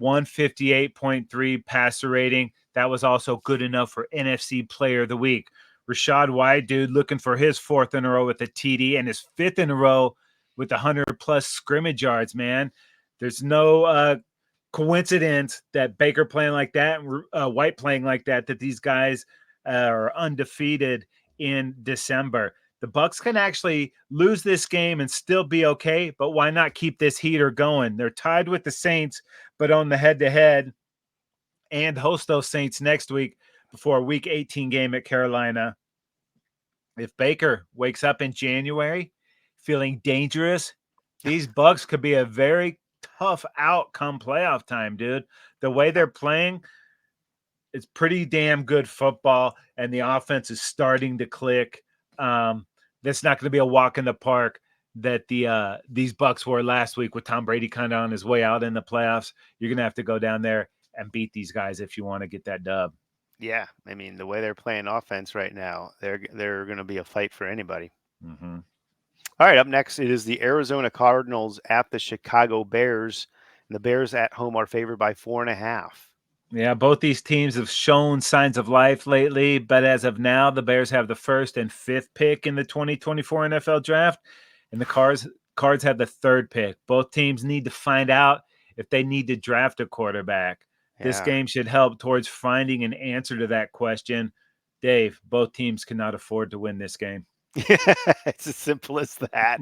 Speaker 2: 158.3 passer rating. That was also good enough for NFC Player of the Week. Rashad White, dude, looking for his 4th in a row with a TD and his 5th in a row with 100-plus scrimmage yards, man. There's no coincidence that Baker playing like that and White playing like that these guys are undefeated in December. The Bucks can actually lose this game and still be okay, but why not keep this heater going? They're tied with the Saints, but on the head-to-head, and host those Saints next week before a Week 18 game at Carolina. If Baker wakes up in January feeling dangerous, these Bucks could be a very tough out come playoff time, dude. The way they're playing, it's pretty damn good football, and the offense is starting to click. That's not going to be a walk in the park that these Bucks were last week with Tom Brady kind of on his way out in the playoffs. You're going to have to go down there and beat these guys if you want to get that dub.
Speaker 1: Yeah, I mean, the way they're playing offense right now, they're going to be a fight for anybody.
Speaker 2: Mm-hmm.
Speaker 1: All right, up next, it is the Arizona Cardinals at the Chicago Bears. And the Bears at home are favored by 4.5.
Speaker 2: Yeah, both these teams have shown signs of life lately, but as of now, the Bears have the 1st and 5th pick in the 2024 NFL Draft, and the Cards have the 3rd pick. Both teams need to find out if they need to draft a quarterback.
Speaker 1: Yeah.
Speaker 2: This game should help towards finding an answer to that question. Dave, both teams cannot afford to win this game.
Speaker 1: It's as simple as that.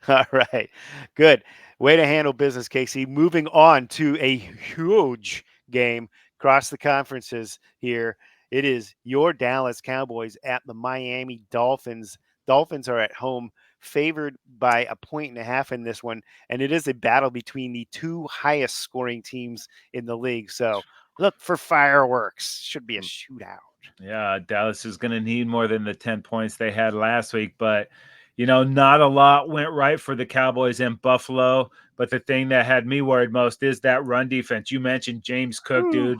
Speaker 1: All right, good. Way to handle business, Casey. Moving on to a huge game across the conferences here. It is your Dallas Cowboys at the Miami Dolphins. Dolphins are at home, favored by 1.5 in this one, and it is a battle between the 2 highest scoring teams in the league. So look for fireworks. Should be a shootout.
Speaker 2: Yeah, Dallas is going to need more than the 10 points they had last week, but not a lot went right for the Cowboys in Buffalo. But the thing that had me worried most is that run defense. You mentioned James Cook, dude,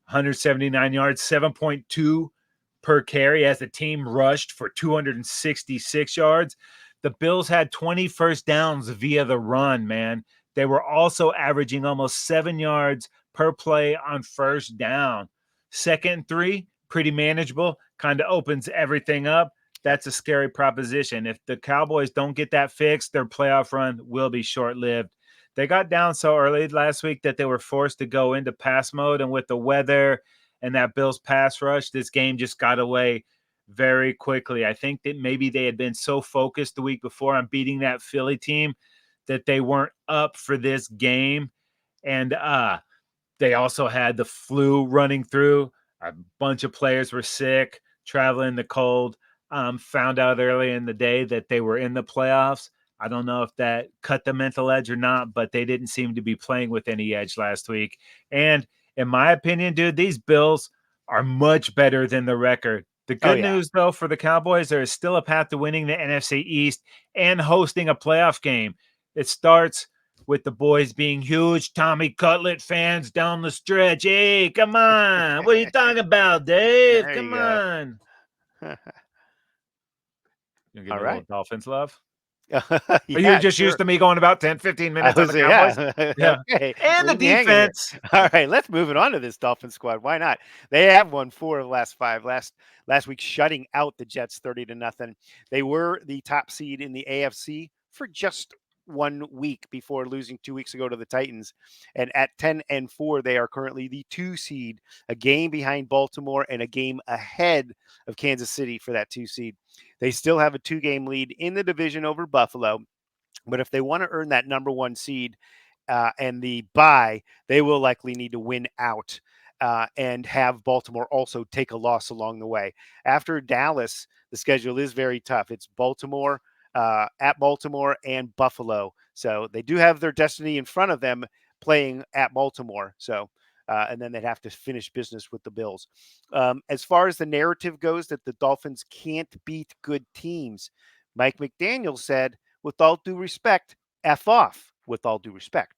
Speaker 2: 179 yards, 7.2 per carry as the team rushed for 266 yards. The Bills had 20 first downs via the run, man. They were also averaging almost 7 yards per play on first down. 2nd and 3, pretty manageable, kind of opens everything up. That's a scary proposition. If the Cowboys don't get that fixed, their playoff run will be short-lived. They got down so early last week that they were forced to go into pass mode, and with the weather and that Bills pass rush, this game just got away very quickly. I think that maybe they had been so focused the week before on beating that Philly team that they weren't up for this game. And they also had the flu running through. A bunch of players were sick, traveling the cold. Found out early in the day that they were in the playoffs. I don't know if that cut the mental edge or not, but they didn't seem to be playing with any edge last week. And in my opinion, dude, these Bills are much better than the record The
Speaker 1: Oh
Speaker 2: good
Speaker 1: yeah.
Speaker 2: news, though, for the Cowboys, there is still a path to winning the NFC East and hosting a playoff game. It starts with the boys being huge Tommy Cutlet fans down the stretch. Hey, come on. What are you talking about, Dave?
Speaker 1: There
Speaker 2: Come
Speaker 1: you go.
Speaker 2: on. You getting
Speaker 1: All
Speaker 2: a little
Speaker 1: right.
Speaker 2: Dolphins love? Are you
Speaker 1: Yeah,
Speaker 2: just used
Speaker 1: sure.
Speaker 2: to me going about 10, 15
Speaker 1: I
Speaker 2: minutes on
Speaker 1: was,
Speaker 2: the Cowboys?
Speaker 1: yeah.
Speaker 2: Yeah.
Speaker 1: Okay.
Speaker 2: And the
Speaker 1: Leave me hanging here.
Speaker 2: defense.
Speaker 1: All right, let's move it on to this Dolphin squad. Why not? They have won 4 of the last 5. Last week, shutting out the Jets 30-0. They were the top seed in the AFC for just 1 week before losing 2 weeks ago to the Titans. And at 10-4, they are currently the 2 seed, a game behind Baltimore and a game ahead of Kansas City for that 2 seed. They still have a 2-game lead in the division over Buffalo. But if they want to earn that number 1 seed and the bye, they will likely need to win out and have Baltimore also take a loss along the way. After Dallas, the schedule is very tough. It's Baltimore, at Baltimore, and Buffalo. So they do have their destiny in front of them playing at Baltimore. So and then they'd have to finish business with the Bills. As far as the narrative goes that the Dolphins can't beat good teams, Mike McDaniel said, with all due respect, F off, with all due respect.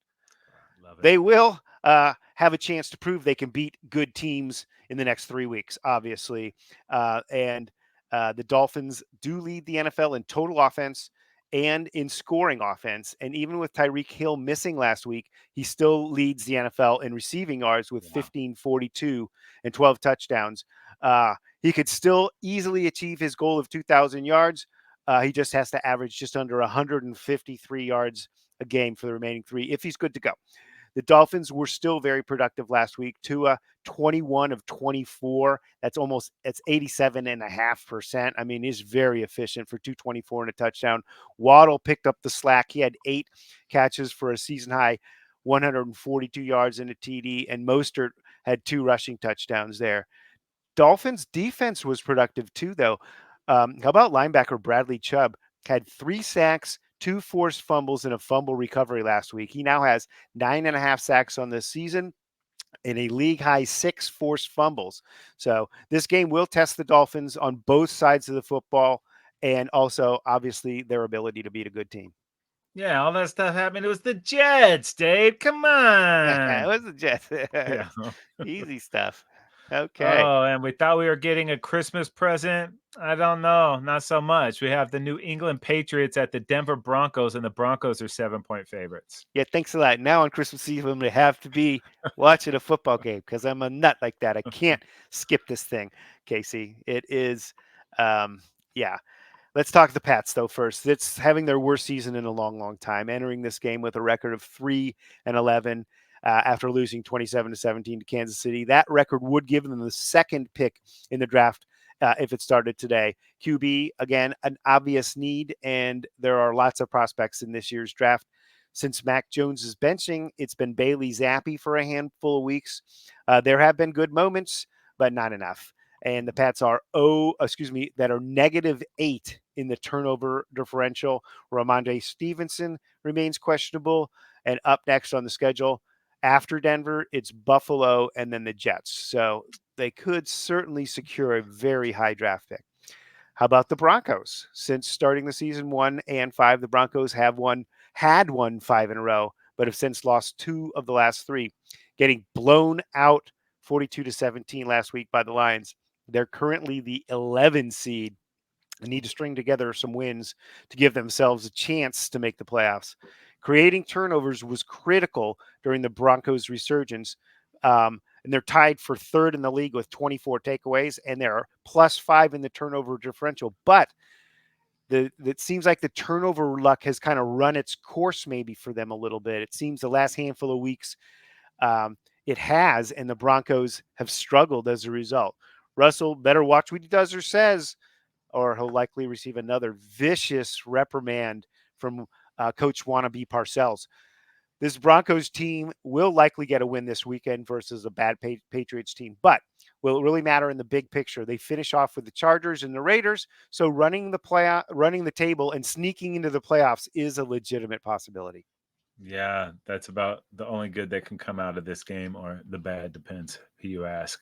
Speaker 2: Love it.
Speaker 1: They will have a chance to prove they can beat good teams in the next 3 weeks, obviously. And the Dolphins do lead the NFL in total offense and in scoring offense. And even with Tyreek Hill missing last week, he still leads the NFL in receiving yards with
Speaker 2: Wow.
Speaker 1: 1542 and 12 touchdowns. He could still easily achieve his goal of 2,000 yards. He just has to average just under 153 yards a game for the remaining 3 if he's good to go. The Dolphins were still very productive last week. Tua, 21 of 24. That's 87.5%. I mean, he's very efficient for 224 and a touchdown. Waddle picked up the slack. He had 8 catches for a season high 142 yards and a TD, and Mostert had 2 rushing touchdowns there. Dolphins defense was productive too, though. How about linebacker Bradley Chubb? Had 3 sacks, 2 forced fumbles, and a fumble recovery last week. He now has 9.5 sacks on this season and a league high 6 forced fumbles. So this game will test the Dolphins on both sides of the football and also, obviously, their ability to beat a good team.
Speaker 2: Yeah, all that stuff happened. It was the Jets, Dave. Come
Speaker 1: It
Speaker 2: on.
Speaker 1: was the Jets.
Speaker 2: Yeah.
Speaker 1: Easy stuff. Okay.
Speaker 2: Oh, and we thought we were getting a Christmas present. I don't know. Not so much. We have the New England Patriots at the Denver Broncos, and the Broncos are 7-point favorites.
Speaker 1: Yeah, thanks a lot. Now on Christmas Eve, I'm going to have to be watching a football game because I'm a nut like that. I can't skip this thing, Casey. It is, yeah. Let's talk the Pats though first. It's having their worst season in a long, long time. Entering this game with a record of 3-11 after losing 27-17 to Kansas City. That record would give them the second pick in the draft if it started today. QB again, an obvious need, and there are lots of prospects in this year's draft. Since Mac Jones is benching, it's been Bailey Zappi for a handful of weeks. There have been good moments, but not enough. And the Pats are -8 in the turnover differential. Ramondre Stevenson remains questionable. And up next on the schedule after Denver, it's Buffalo and then the Jets. So they could certainly secure a very high draft pick. How about the Broncos? Since starting the season 1-5, the Broncos had won 5 in a row, but have since lost 2 of the last 3, getting blown out 42-17 last week by the Lions. They're currently the 11 seed and need to string together some wins to give themselves a chance to make the playoffs. Creating turnovers was critical during the Broncos' resurgence. And they're tied for 3rd in the league with 24 takeaways, and they're +5 in the turnover differential. But it seems like the turnover luck has kind of run its course maybe for them a little bit. It seems the last handful of weeks it has, and the Broncos have struggled as a result. Russell better watch what he does or says, or he'll likely receive another vicious reprimand from Coach Wannabe Parcells. This Broncos team will likely get a win this weekend versus a bad Patriots team, but will it really matter in the big picture? They finish off with the Chargers and the Raiders, so running the table and sneaking into the playoffs is a legitimate possibility.
Speaker 2: Yeah, that's about the only good that can come out of this game, or the bad, depends who you ask.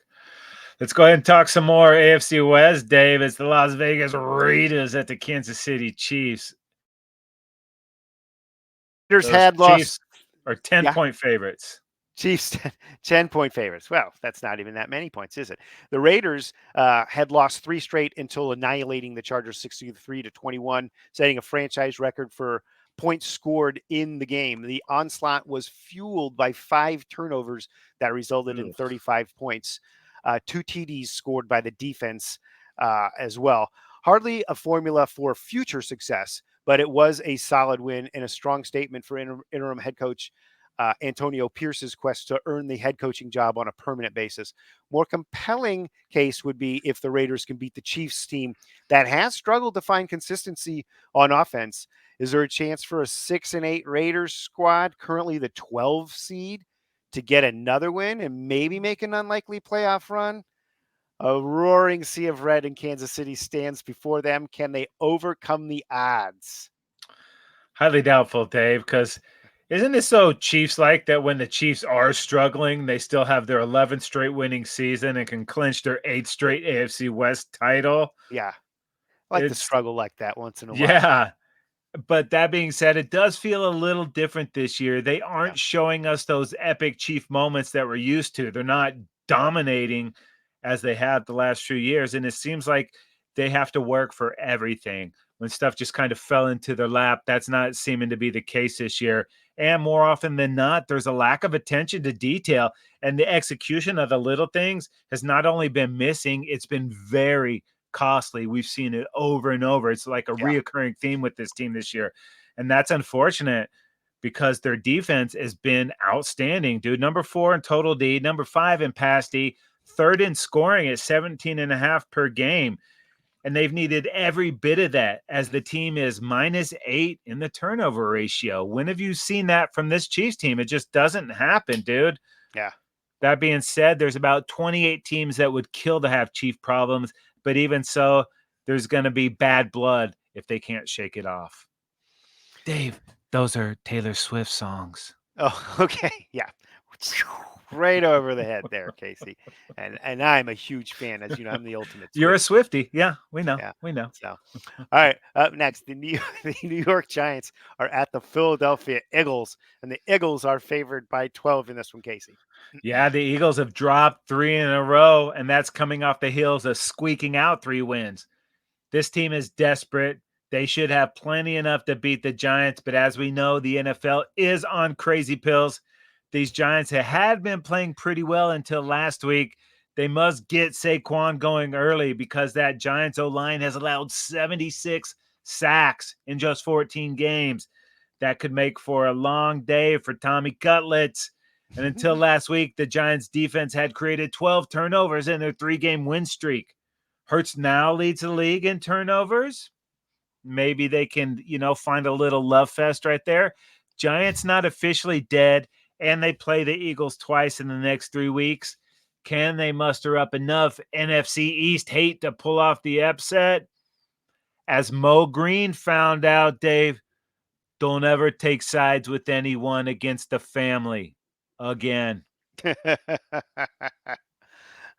Speaker 2: Let's go ahead and talk some more AFC West, Dave. It's the Las Vegas Raiders at the Kansas City Chiefs.
Speaker 1: Raiders
Speaker 2: Those
Speaker 1: had
Speaker 2: Chiefs
Speaker 1: lost.
Speaker 2: are
Speaker 1: Yeah.
Speaker 2: 10-point favorites.
Speaker 1: Chiefs 10-point favorites. Well, that's not even that many points, is it? The Raiders had lost 3 straight until annihilating the Chargers 63-21, setting a franchise record for points scored in the game. The onslaught was fueled by 5 turnovers that resulted in
Speaker 2: Ugh.
Speaker 1: 35 points. 2 TDs scored by the defense as well. Hardly a formula for future success, but it was a solid win and a strong statement for interim head coach Antonio Pierce's quest to earn the head coaching job on a permanent basis. More compelling case would be if the Raiders can beat the Chiefs team that has struggled to find consistency on offense. Is there a chance for a 6-8 Raiders squad, currently the 12 seed, to get another win and maybe make an unlikely playoff run? A roaring sea of red in Kansas City stands before them. Can they overcome the odds?
Speaker 2: Highly doubtful, Dave, because isn't it so Chiefs-like that when the Chiefs are struggling, they still have their 11th straight winning season and can clinch their 8th straight AFC West title?
Speaker 1: Yeah, I like to
Speaker 2: It's
Speaker 1: struggle like that once in a while.
Speaker 2: yeah. But that being said, it does feel a little different this year. They
Speaker 1: Yeah.
Speaker 2: aren't showing us those epic Chief moments that we're used to. They're not dominating as they have the last few years. And it seems like they have to work for everything. When stuff just kind of fell into their lap, that's not seeming to be the case this year. And more often than not, there's a lack of attention to detail. And the execution of the little things has not only been missing, it's been very costly. We've seen it over and over. It's like a
Speaker 1: Yeah.
Speaker 2: reoccurring theme with this team this year. And that's unfortunate because their defense has been outstanding, dude. Number 4 in total D, number 5 in pass D, third in scoring at 17.5 per game. And they've needed every bit of that as the team is -8 in the turnover ratio. When have you seen that from this Chiefs team? It just doesn't happen, dude.
Speaker 1: Yeah.
Speaker 2: That being said, there's about 28 teams that would kill to have Chief problems, but even so, there's going to be bad blood if they can't shake it off. Dave, those are Taylor Swift songs.
Speaker 1: Oh, okay. Yeah. Right over the head there, Casey. And I'm a huge fan, as you know, I'm the ultimate
Speaker 2: You're a
Speaker 1: Swiftie.
Speaker 2: Swiftie. Yeah, we know.
Speaker 1: Yeah.
Speaker 2: We know.
Speaker 1: So, all right. Up next, the New York Giants are at the Philadelphia Eagles, and the Eagles are favored by 12 in this one, Casey.
Speaker 2: Yeah, the Eagles have dropped 3 in a row, and that's coming off the heels of squeaking out 3 wins. This team is desperate. They should have plenty enough to beat the Giants, but as we know, the NFL is on crazy pills. These Giants had been playing pretty well until last week. They must get Saquon going early because that Giants O-line has allowed 76 sacks in just 14 games. That could make for a long day for Tommy Cutlets. And until last week, the Giants defense had created 12 turnovers in their 3-game win streak. Hurts now leads the league in turnovers. Maybe they can, find a little love fest right there. Giants not officially dead, and they play the Eagles twice in the next 3 weeks. Can they muster up enough NFC East hate to pull off the upset? As Mo Green found out, Dave, don't ever take sides with anyone against the family again.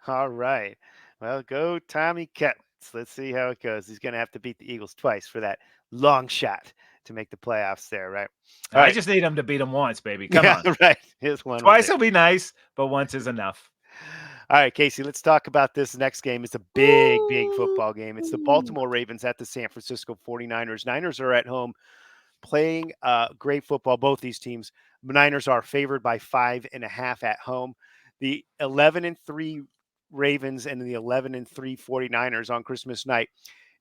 Speaker 1: All right. Well, go Tommy Cutlets. Let's see how it goes. He's going to have to beat the Eagles twice for that long shot to make the playoffs there, right? All
Speaker 2: I
Speaker 1: right.
Speaker 2: just need them to beat them once, baby. Come
Speaker 1: Yeah,
Speaker 2: on.
Speaker 1: right. Here's one will
Speaker 2: Twice
Speaker 1: do.
Speaker 2: will be nice, but once is enough.
Speaker 1: All right, Casey, let's talk about this next game. It's a big football game. It's the Baltimore Ravens at the San Francisco 49ers. Niners are at home playing great football, both these teams. Niners are favored by 5.5 at home. The 11-3 Ravens and the 11-3 49ers on Christmas night.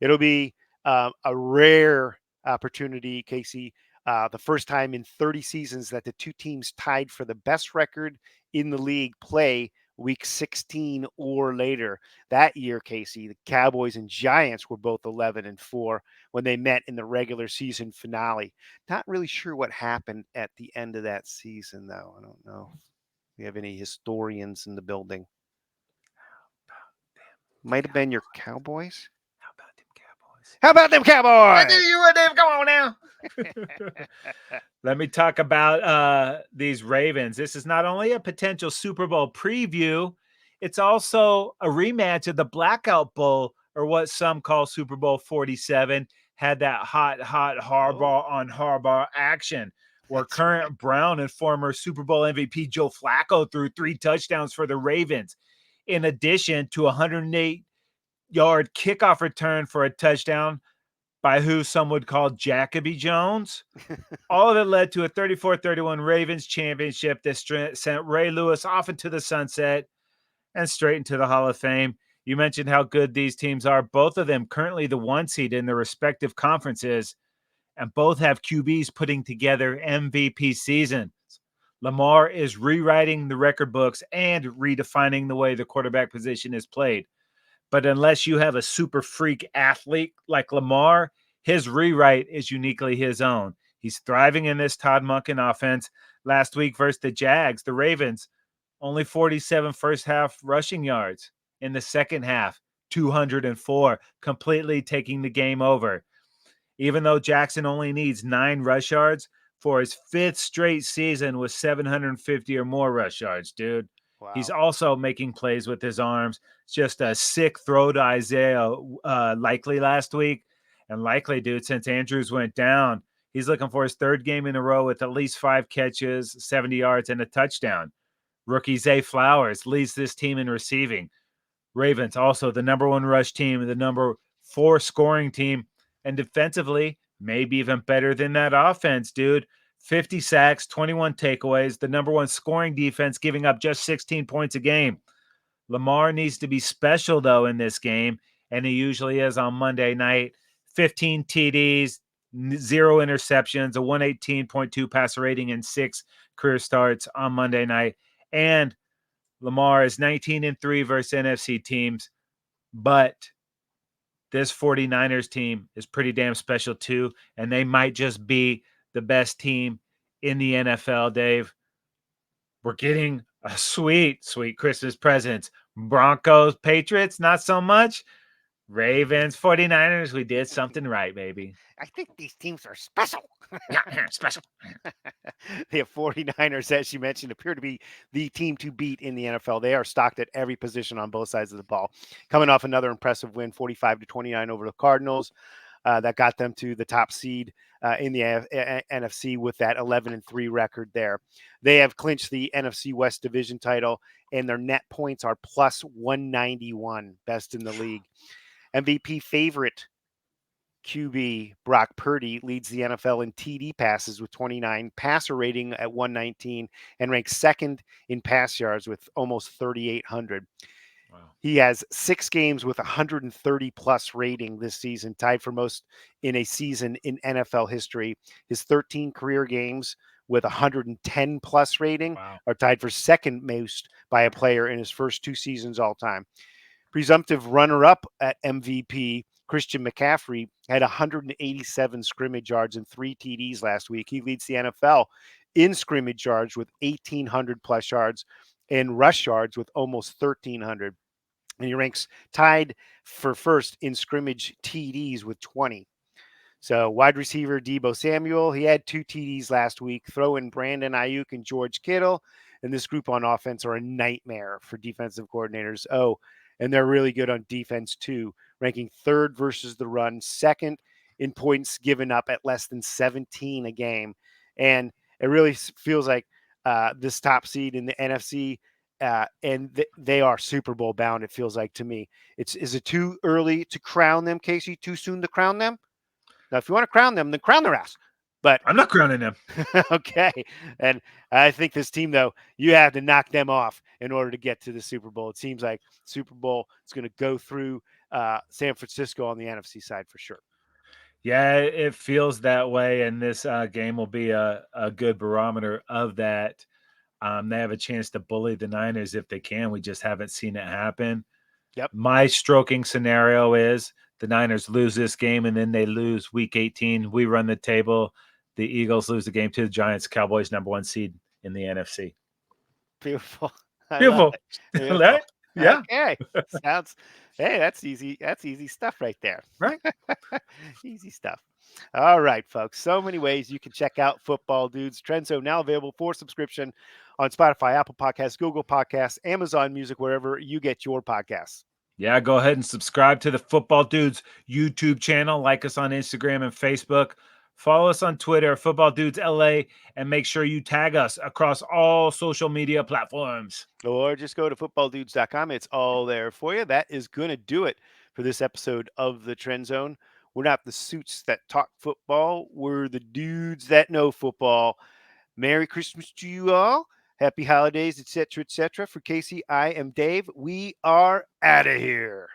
Speaker 1: It'll be a rare opportunity, Casey. The first time in 30 seasons that the two teams tied for the best record in the league play week 16 or later. That year, Casey, the Cowboys and Giants were both 11-4 when they met in the regular season finale. Not really sure what happened at the end of that season, though. I don't know if we have any historians in the building. Might have been your Cowboys.
Speaker 2: How about them Cowboys?
Speaker 1: How about them
Speaker 2: I
Speaker 1: Cowboys?
Speaker 2: knew you were, Dave. Come on now. Let me talk about these Ravens. This is not only a potential Super Bowl preview, it's also a rematch of the Blackout Bowl, or what some call Super Bowl 47, had that hot
Speaker 1: Oh,
Speaker 2: Harbaugh on Harbaugh action, where
Speaker 1: that's right.
Speaker 2: current Brown and former Super Bowl MVP Joe Flacco threw 3 touchdowns for the Ravens, in addition to a 108-yard kickoff return for a touchdown by who some would call Jacoby Jones. All of it led to a 34-31 Ravens championship that sent Ray Lewis off into the sunset and straight into the Hall of Fame. You mentioned how good these teams are. Both of them currently the 1 seed in their respective conferences, and both have QBs putting together MVP seasons. Lamar is rewriting the record books and redefining the way the quarterback position is played. But unless you have a super freak athlete like Lamar, his rewrite is uniquely his own. He's thriving in this Todd Monken offense. Last week versus the Jags, the Ravens, only 47 first half rushing yards. In the second half, 204, completely taking the game over. Even though Jackson only needs 9 rush yards for his 5th straight season with 750 or more rush yards, dude. He's
Speaker 1: Wow.
Speaker 2: also making plays with his arms. Just a sick throw to Isaiah Likely last week. And Likely, dude, since Andrews went down, he's looking for his 3rd game in a row with at least 5 catches, 70 yards, and a touchdown. Rookie Zay Flowers leads this team in receiving. Ravens also the number 1 rush team, the number 4 scoring team, and defensively, maybe even better than that offense, dude. 50 sacks, 21 takeaways, the number 1 scoring defense, giving up just 16 points a game. Lamar needs to be special, though, in this game, and he usually is on Monday night. 15 TDs, 0 interceptions, a 118.2 passer rating, and 6 career starts on Monday night. And Lamar is 19-3 versus NFC teams, but this 49ers team is pretty damn special too, and they might just be the best team in the NFL, Dave. We're getting a sweet, sweet Christmas presents. Broncos, Patriots, not so much. Ravens, 49ers, we did something right, baby.
Speaker 1: I think these teams are special.
Speaker 2: Yeah, special.
Speaker 1: The 49ers, as you mentioned, appear to be the team to beat in the NFL. They are stocked at every position on both sides of the ball. Coming off another impressive win, 45-29 over the Cardinals. That got them to the top seed in the NFC with that 11-3 record there. They have clinched the NFC West division title, and their net points are plus 191, best in the league. MVP favorite QB Brock Purdy leads the NFL in TD passes with 29, passer rating at 119, and ranks 2nd in pass yards with almost 3,800.
Speaker 2: Wow.
Speaker 1: He has 6 games with 130 plus rating this season, tied for most in a season in NFL history. His 13 career games with 110 plus rating
Speaker 2: Wow.
Speaker 1: are tied for 2nd most by a player in his first 2 seasons all time. Presumptive runner-up at MVP, Christian McCaffrey, had 187 scrimmage yards and 3 TDs last week. He leads the NFL in scrimmage yards with 1,800 plus yards and rush yards with almost 1,300. And he ranks tied for first in scrimmage TDs with 20. So wide receiver Deebo Samuel, he had 2 TDs last week. Throw in Brandon Ayuk and George Kittle. And this group on offense are a nightmare for defensive coordinators. Oh, and they're really good on defense too, ranking 3rd versus the run, 2nd in points given up at less than 17 a game. And it really feels like this top seed in the NFC, they are Super Bowl bound, it feels like to me. Is it too early to crown them, Casey? Too soon to crown them? Now, if you want to crown them, then crown their ass. But
Speaker 2: I'm not crowning them.
Speaker 1: okay. And I think this team, though, you have to knock them off in order to get to the Super Bowl. It seems like Super Bowl is going to go through San Francisco on the NFC side for sure.
Speaker 2: Yeah, it feels that way, and this game will be a good barometer of that. They have a chance to bully the Niners if they can. We just haven't seen it happen.
Speaker 1: Yep.
Speaker 2: My stroking scenario is the Niners lose this game, and then they lose Week 18. We run the table. The Eagles lose the game to the Giants. Cowboys number 1 seed in the NFC.
Speaker 1: Beautiful. I love
Speaker 2: Beautiful,
Speaker 1: it. Beautiful.
Speaker 2: right? Yeah,
Speaker 1: Okay. Sounds. Hey, that's easy. That's easy stuff right there.
Speaker 2: right.
Speaker 1: Easy stuff. All right, folks. So many ways you can check out Football Dudes. Trendzone now available for subscription on Spotify, Apple Podcasts, Google Podcasts, Amazon Music, wherever you get your podcasts.
Speaker 2: Yeah, go ahead and subscribe to the Football Dudes YouTube channel. Like us on Instagram and Facebook. Follow us on Twitter, Football Dudes LA, and make sure you tag us across all social media platforms.
Speaker 1: Or just go to footballdudes.com. It's all there for you. That is going to do it for this episode of the Trend Zone. We're not the suits that talk football. We're the dudes that know football. Merry Christmas to you all. Happy holidays, etc., etc. For Casey, I am Dave. We are out of here.